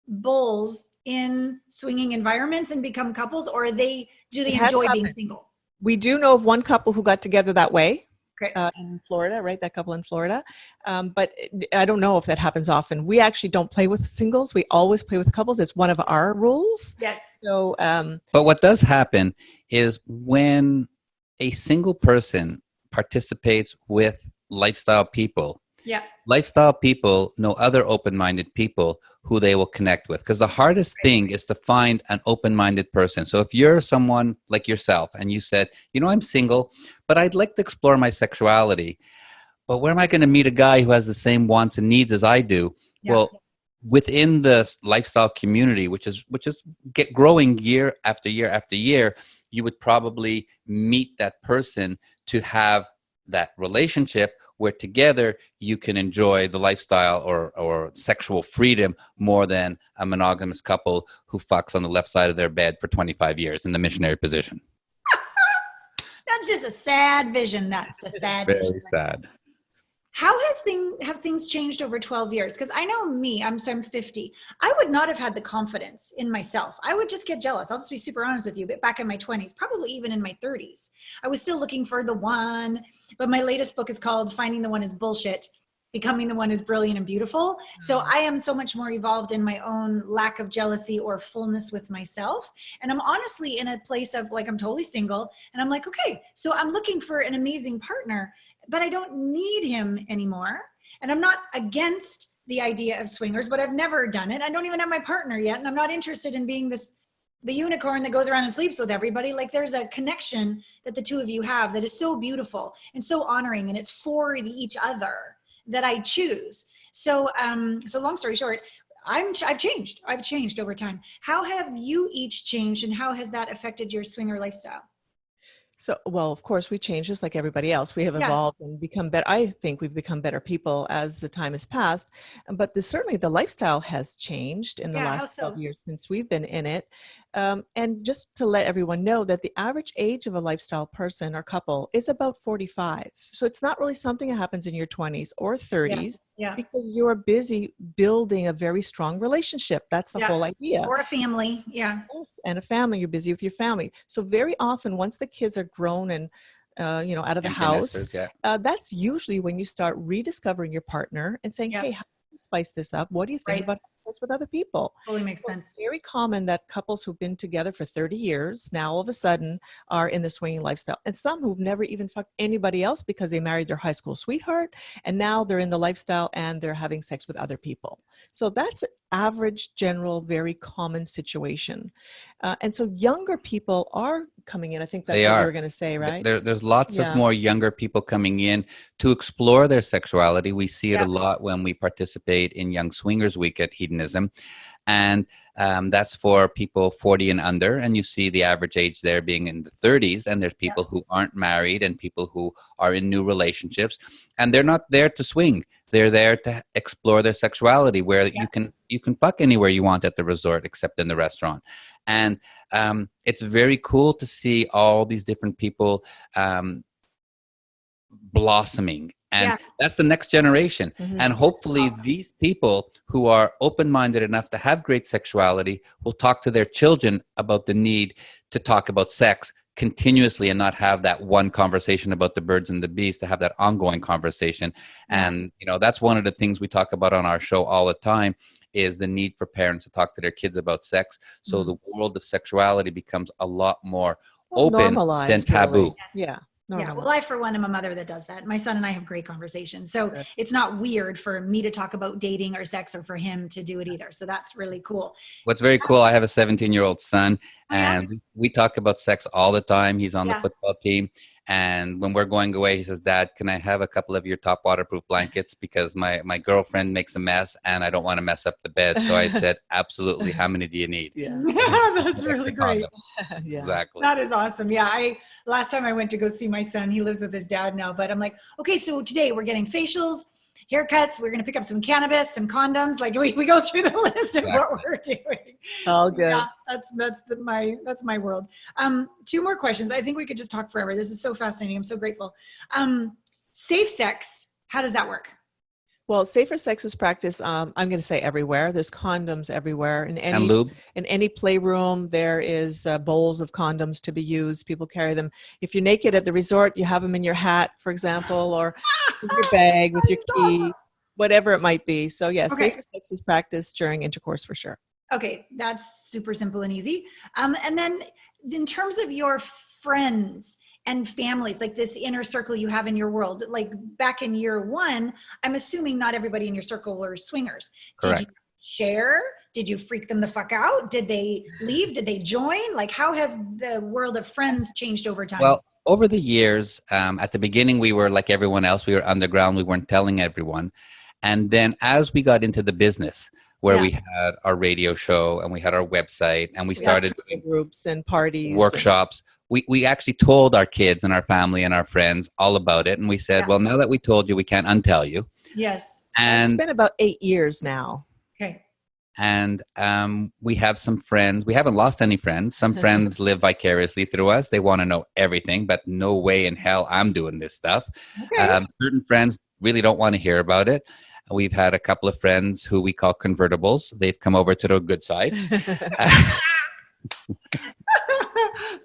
S1: bulls in swinging environments and become couples, or do they enjoy being single?
S3: We do know of one couple who got together that way.
S1: Okay.
S3: In Florida, right? That couple in Florida. But I don't know if that happens often. We actually don't play with singles. We always play with couples. It's one of our rules.
S1: Yes.
S3: So,
S2: but what does happen is when a single person participates with lifestyle people, lifestyle people know other open-minded people who they will connect with. Because the hardest thing is to find an open-minded person. So if you're someone like yourself and you said, I'm single, but I'd like to explore my sexuality, but where am I going to meet a guy who has the same wants and needs as I do? Yeah. Well, within the lifestyle community, which is growing year after year after year, you would probably meet that person to have that relationship where together you can enjoy the lifestyle or sexual freedom more than a monogamous couple who fucks on the left side of their bed for 25 years in the missionary position.
S1: That's just a sad vision. That's a sad vision.
S2: Very sad.
S1: How have things changed over 12 years? Because I know me, I'm 50. I would not have had the confidence in myself. I would just get jealous. I'll just be super honest with you. But back in my 20s, probably even in my 30s, I was still looking for the one. But my latest book is called Finding the One is Bullshit, Becoming the One is Brilliant and Beautiful. So I am so much more evolved in my own lack of jealousy or fullness with myself. And I'm honestly in a place of like, I'm totally single. And I'm like, okay, so I'm looking for an amazing partner, but I don't need him anymore. And I'm not against the idea of swingers, but I've never done it. I don't even have my partner yet. And I'm not interested in being the unicorn that goes around and sleeps with everybody. Like there's a connection that the two of you have that is so beautiful and so honoring. And it's for each other that I choose. So long story short, I've changed. I've changed over time. How have you each changed, and how has that affected your swinger lifestyle?
S3: So, well, of course, we change just like everybody else. We have evolved and become better. I think we've become better people as the time has passed. But certainly the lifestyle has changed in the last 12 years since we've been in it. And just to let everyone know that the average age of a lifestyle person or couple is about 45. So it's not really something that happens in your 20s or 30s because you're busy building a very strong relationship. That's the whole idea.
S1: Or a family. Yeah.
S3: Yes, and a family. You're busy with your family. So very often once the kids are grown and out of the house, that's usually when you start rediscovering your partner and saying, hey, how do you spice this up? What do you think about sex with other people?
S1: Totally makes sense.
S3: It's very common that couples who've been together for 30 years now all of a sudden are in the swinging lifestyle, and some who've never even fucked anybody else because they married their high school sweetheart, and now they're in the lifestyle and they're having sex with other people. So that's average, general, very common situation. And so younger people are coming in. I think that's what you were going to say, right?
S2: There's lots of more younger people coming in to explore their sexuality. We see it a lot when we participate in Young Swingers Week at Hedonism. And that's for people 40 and under. And you see the average age there being in the 30s. And there's people who aren't married and people who are in new relationships. And they're not there to swing. They're there to explore their sexuality, where you can fuck anywhere you want at the resort except in the restaurant. And it's very cool to see all these different people blossoming. And that's the next generation. Mm-hmm. And hopefully these people who are open-minded enough to have great sexuality will talk to their children about the need to talk about sex continuously and not have that one conversation about the birds and the bees, to have that ongoing conversation. And, that's one of the things we talk about on our show all the time, is the need for parents to talk to their kids about sex. So the world of sexuality becomes a lot more open than taboo.
S3: Really. Yes.
S1: Well, I, for one, am a mother that does that. My son and I have great conversations. So it's not weird for me to talk about dating or sex, or for him to do it either. So that's really cool.
S2: What's very cool, I have a 17-year-old son, and we talk about sex all the time. He's on the football team. And when we're going away, he says, Dad, can I have a couple of your top waterproof blankets? Because my girlfriend makes a mess and I don't want to mess up the bed. So I said, absolutely. How many do you need?
S1: That's really great.
S2: Exactly.
S1: That is awesome. Last time I went to go see my son, he lives with his dad now, but I'm like, okay, so today we're getting facials, haircuts, we're going to pick up some cannabis, some condoms. Like we go through the list of what we're doing.
S3: All good.
S1: Yeah, that's my world. 2 more questions. I think we could just talk forever. This is so fascinating. I'm so grateful. Safe sex. How does that work?
S3: Well, safer sex is practiced, I'm going to say everywhere. There's condoms everywhere.
S2: And lube.
S3: In any playroom, there is bowls of condoms to be used. People carry them. If you're naked at the resort, you have them in your hat, for example, or in your bag with your key, whatever it might be. So safer sex is practiced during intercourse for sure.
S1: Okay, that's super simple and easy. And then in terms of your friends and families, like this inner circle you have in your world, like back in year 1, I'm assuming not everybody in your circle were swingers.
S2: Correct.
S1: Did you share? Did you freak them the fuck out? Did they leave? Did they join? Like, how has the world of friends changed over time?
S2: Well, over the years, at the beginning, we were like everyone else. We were underground. We weren't telling everyone. And then as we got into the business, where
S1: Yeah.
S2: we had our radio show and we had our website and we
S3: We had
S2: started
S3: travel
S2: doing
S3: groups and parties.
S2: workshops. We actually told our kids and our family and our friends all about it. And we said,
S1: Yeah.
S2: well, now that we told you, we can't untell you.
S1: Yes.
S3: And it's
S2: And
S3: been about 8 years now.
S1: Okay.
S2: And we have some friends. We haven't lost any friends. Some friends live vicariously through us. They want to know everything, but no way in hell I'm doing this stuff.
S1: Okay.
S2: Certain friends really don't want to hear about it. We've had a couple of friends who we call convertibles. They've come over to the good side.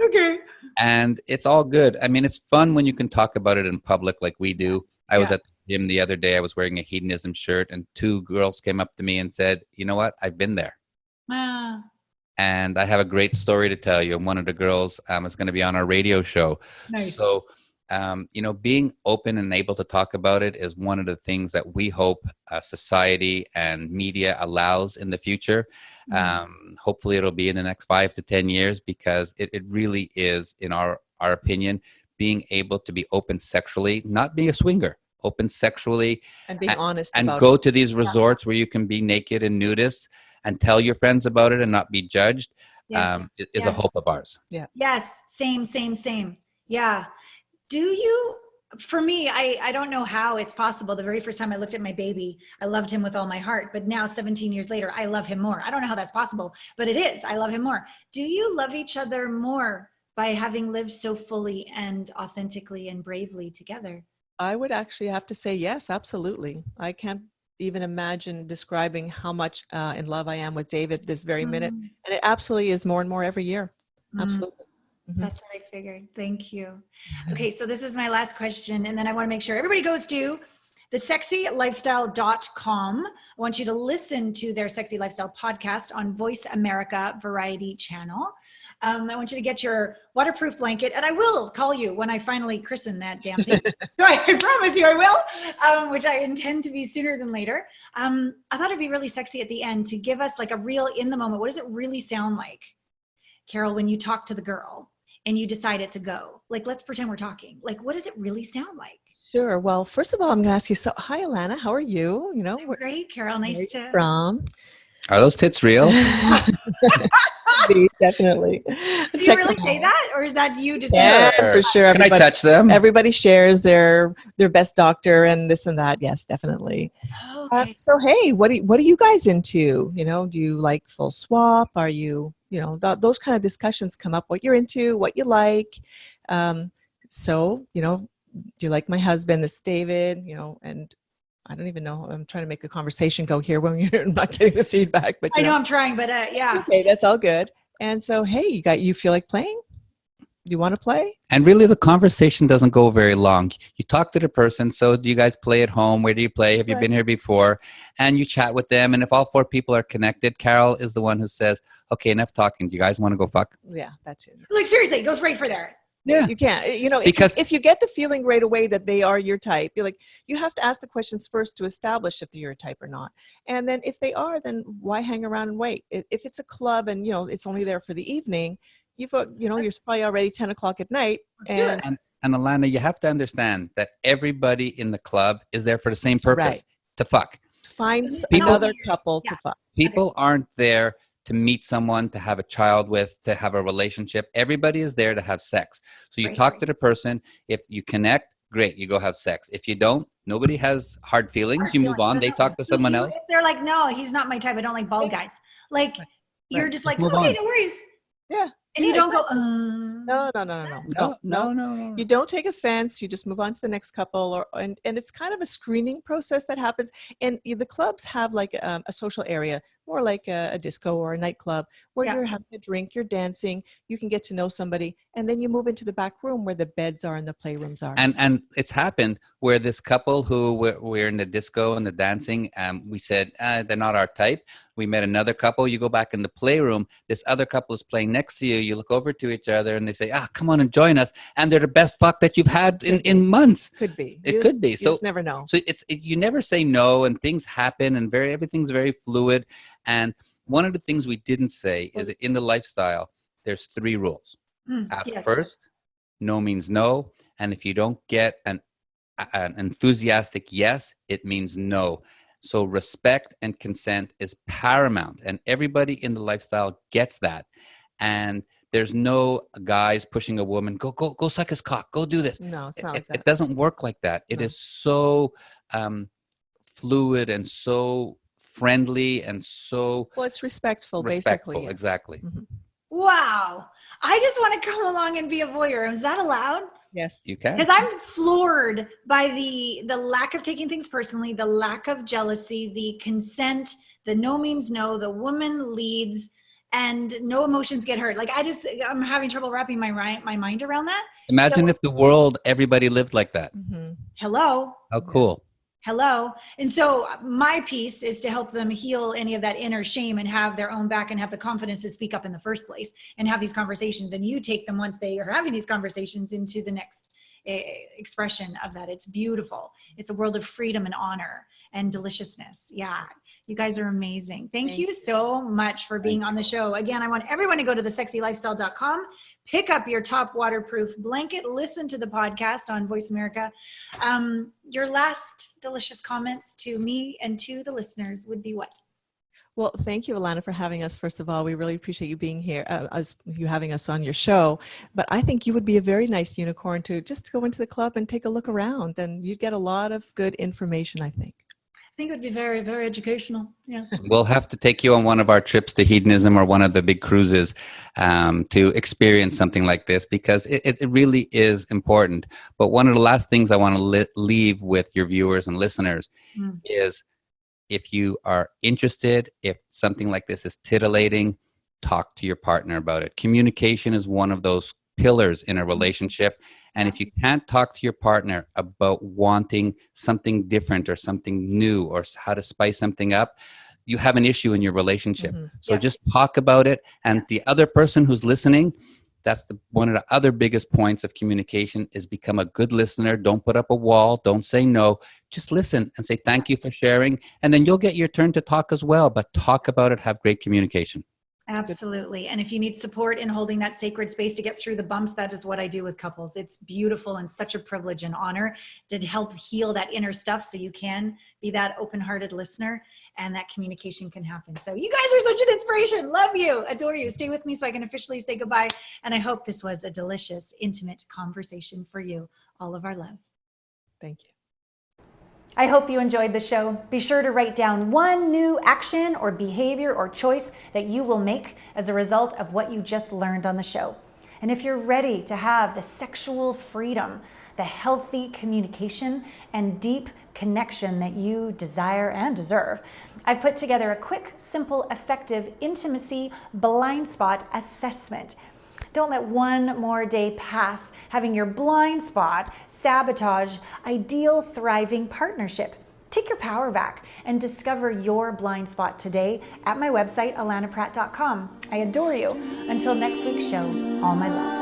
S1: Okay.
S2: And it's all good. I mean, it's fun when you can talk about it in public like we do. I was at the gym the other day. I was wearing a hedonism shirt and 2 girls came up to me and said, you know what? I've been there.
S1: Ah,
S2: And I have a great story to tell you. And one of the girls is going to be on our radio show.
S1: nice.
S2: So, being open and able to talk about it is one of the things that we hope society and media allows in the future. Hopefully it'll be in the next 5 to 10 years, because it really is, in our opinion, being able to be open sexually, not being a swinger, open sexually,
S3: And being honest
S2: and
S3: about
S2: go
S3: it.
S2: to these resorts where you can be naked and nudist and tell your friends about it and not be judged.
S1: Yes.
S2: Is a hope of ours.
S1: Yes. Same. Yeah. Do you, for me, I don't know how it's possible. The very first time I looked at my baby, I loved him with all my heart. But now 17 years later, I love him more. I don't know how that's possible, but it is. I love him more. Do you love each other more by having lived so fully and authentically and bravely together?
S3: I would actually have to say yes, absolutely. I can't even imagine describing how much in love I am with David this very minute.
S1: Mm,
S3: And it absolutely is more and more every year.
S1: mm.
S3: Absolutely. Mhm.
S1: That's what I figured. Thank you. Okay, so this is my last question, and then I want to make sure everybody goes to thesexylifestyle.com. I want you to listen to their Sexy Lifestyle podcast on Voice America Variety Channel. I want you to get your waterproof blanket, and I will call you when I finally christen that damn thing. So I promise you I will, which I intend to be sooner than later. I thought it'd be really sexy at the end to give us like a real in the moment. What does it really sound like, Carol, when you talk to the girl and you decide it's a go? Like, let's pretend we're talking. Like, what does it really sound like?
S3: Sure. Well, first of all, I'm going to ask you, so hi, Allana, how are you? You know,
S1: I'm great, Carol.
S3: where are
S1: Nice
S3: you
S1: to.
S3: from?
S2: Are those tits real?
S3: Definitely.
S1: Do you
S3: Check
S1: really
S3: them
S1: say
S3: out.
S1: that, or is that you just?
S3: Yeah, for sure.
S2: Can I touch them?
S3: Everybody shares their best doctor and this and that. Yes, definitely.
S1: Okay.
S3: So hey, what are you guys into? You know, do you like full swap? Are you, those kind of discussions come up. What you're into, what you like. So do you like my husband? This is David. And I don't even know. I'm trying to make the conversation go here when you're not getting the feedback. But
S1: I know I'm trying, but yeah.
S3: Okay, that's all good. And so hey, you feel like playing? Do you want to play?
S2: And really, the conversation doesn't go very long. You talk to the person. So do you guys play at home? Where do you play? Have you been here before? And you chat with them. And if all 4 people are connected, Carol is the one who says, okay, enough talking. Do you guys want to go fuck?
S3: Yeah, that's it.
S1: Like, seriously, it goes right for there.
S2: Yeah.
S3: You can't,
S2: Because-
S3: if you get the feeling right away that they are your type, you have to ask the questions first to establish if they're your type or not. And then if they are, then why hang around and wait? If it's a club and, it's only there for the evening, you're probably already 10 o'clock at night.
S1: Let's do it.
S2: And Allana, you have to understand that everybody in the club is there for the same purpose,
S3: Right.
S2: to fuck.
S3: Find
S2: People-
S3: another couple to fuck.
S2: People aren't there to meet someone, to have a child with, to have a relationship. Everybody is there to have sex. So you
S1: Right,
S2: talk
S1: right.
S2: to the person. If you connect, great, you go have sex. If you don't, nobody has hard feelings. You move on. They talk to someone else.
S1: If they're like, no, he's not my type. I don't like bald guys. Like, you're just like,
S2: Move
S1: okay,
S2: on.
S1: no worries.
S3: Yeah.
S1: And you
S3: Yeah,
S1: don't go,
S3: No.
S2: No.
S3: You don't take offense. You just move on to the next couple, and it's kind of a screening process that happens. And the clubs have like a social area, more like a disco or a nightclub, where
S1: Yeah.
S3: you're having a drink, you're dancing, you can get to know somebody, and then you move into the back room where the beds are and the playrooms are.
S2: And it's happened where this couple who were in the disco and the dancing, we said, they're not our type. We met another couple. You go back in the playroom. This other couple is playing next to you. You look over to each other and they say, come on and join us. And they're the best fuck that you've had in months.
S3: Could be.
S2: It could be.
S3: You
S2: So
S3: just never know.
S2: So you never say no, and things happen, and everything's very fluid. And one of the things we didn't say is that in the lifestyle, there's 3 rules. Ask
S1: yes.
S2: first. No means no. And if you don't get an enthusiastic yes, it means no. So respect and consent is paramount, and everybody in the lifestyle gets that. And there's no guys pushing a woman, go suck his cock, go do this.
S3: No, it's not like
S2: It
S3: that.
S2: doesn't work like that. It
S3: No.
S2: is so fluid and so friendly and so
S3: Well, it's respectful,
S2: respectful.
S3: basically. Yes.
S2: Exactly.
S3: Mhm.
S1: Wow. I just want to come along and be a voyeur. Is that allowed?
S3: Yes.
S2: You can.
S1: Because I'm floored by the lack of taking things personally, the lack of jealousy, the consent, the no means no, the woman leads, and no emotions get hurt. Like I'm having trouble wrapping my mind around that.
S2: Imagine
S1: So,
S2: if the world, everybody lived like that.
S3: Mhm.
S1: hello.
S2: How cool.
S1: Hello. And so my piece is to help them heal any of that inner shame and have their own back and have the confidence to speak up in the first place and have these conversations. And you take them once they are having these conversations into the next expression of that. It's beautiful. It's a world of freedom and honor and deliciousness. Yeah. You guys are amazing. Thank you so much for being on the show. Again, I want everyone to go to thesexylifestyle.com, pick up your top waterproof blanket, listen to the podcast on Voice America. Your last delicious comments to me and to the listeners would be what?
S3: Well, thank you, Allana, for having us. First of all, we really appreciate you being here, you having us on your show. But I think you would be a very nice unicorn to just go into the club and take a look around, and you'd get a lot of good information, I think.
S1: I think it would be very, very educational. Yes.
S2: We'll have to take you on one of our trips to hedonism or one of the big cruises to experience something like this, because it really is important. But one of the last things I want to leave with your viewers and listeners is, if you are interested, if something like this is titillating, talk to your partner about it. Communication is one of those pillars in a relationship. And if you can't talk to your partner about wanting something different or something new or how to spice something up, you have an issue in your relationship. So just talk about it. And the other person who's listening, that's one of the other biggest points of communication, is become a good listener. Don't put up a wall. Don't say no. Just listen and say, thank you for sharing. And then you'll get your turn to talk as well. But talk about it. Have great communication.
S1: Absolutely. And if you need support in holding that sacred space to get through the bumps, that is what I do with couples. It's beautiful and such a privilege and honor to help heal that inner stuff so you can be that open-hearted listener and that communication can happen. So you guys are such an inspiration. Love you. Adore you. Stay with me so I can officially say goodbye. And I hope this was a delicious, intimate conversation for you. All of our love.
S3: Thank you.
S1: I hope you enjoyed the show. Be sure to write down one new action or behavior or choice that you will make as a result of what you just learned on the show. And if you're ready to have the sexual freedom, the healthy communication, and deep connection that you desire and deserve, I've put together a quick, simple, effective intimacy blind spot assessment. Don't let one more day pass having your blind spot sabotage ideal, thriving partnership. Take your power back and discover your blind spot today at my website, allanapratt.com. I adore you. Until next week's show, all my love.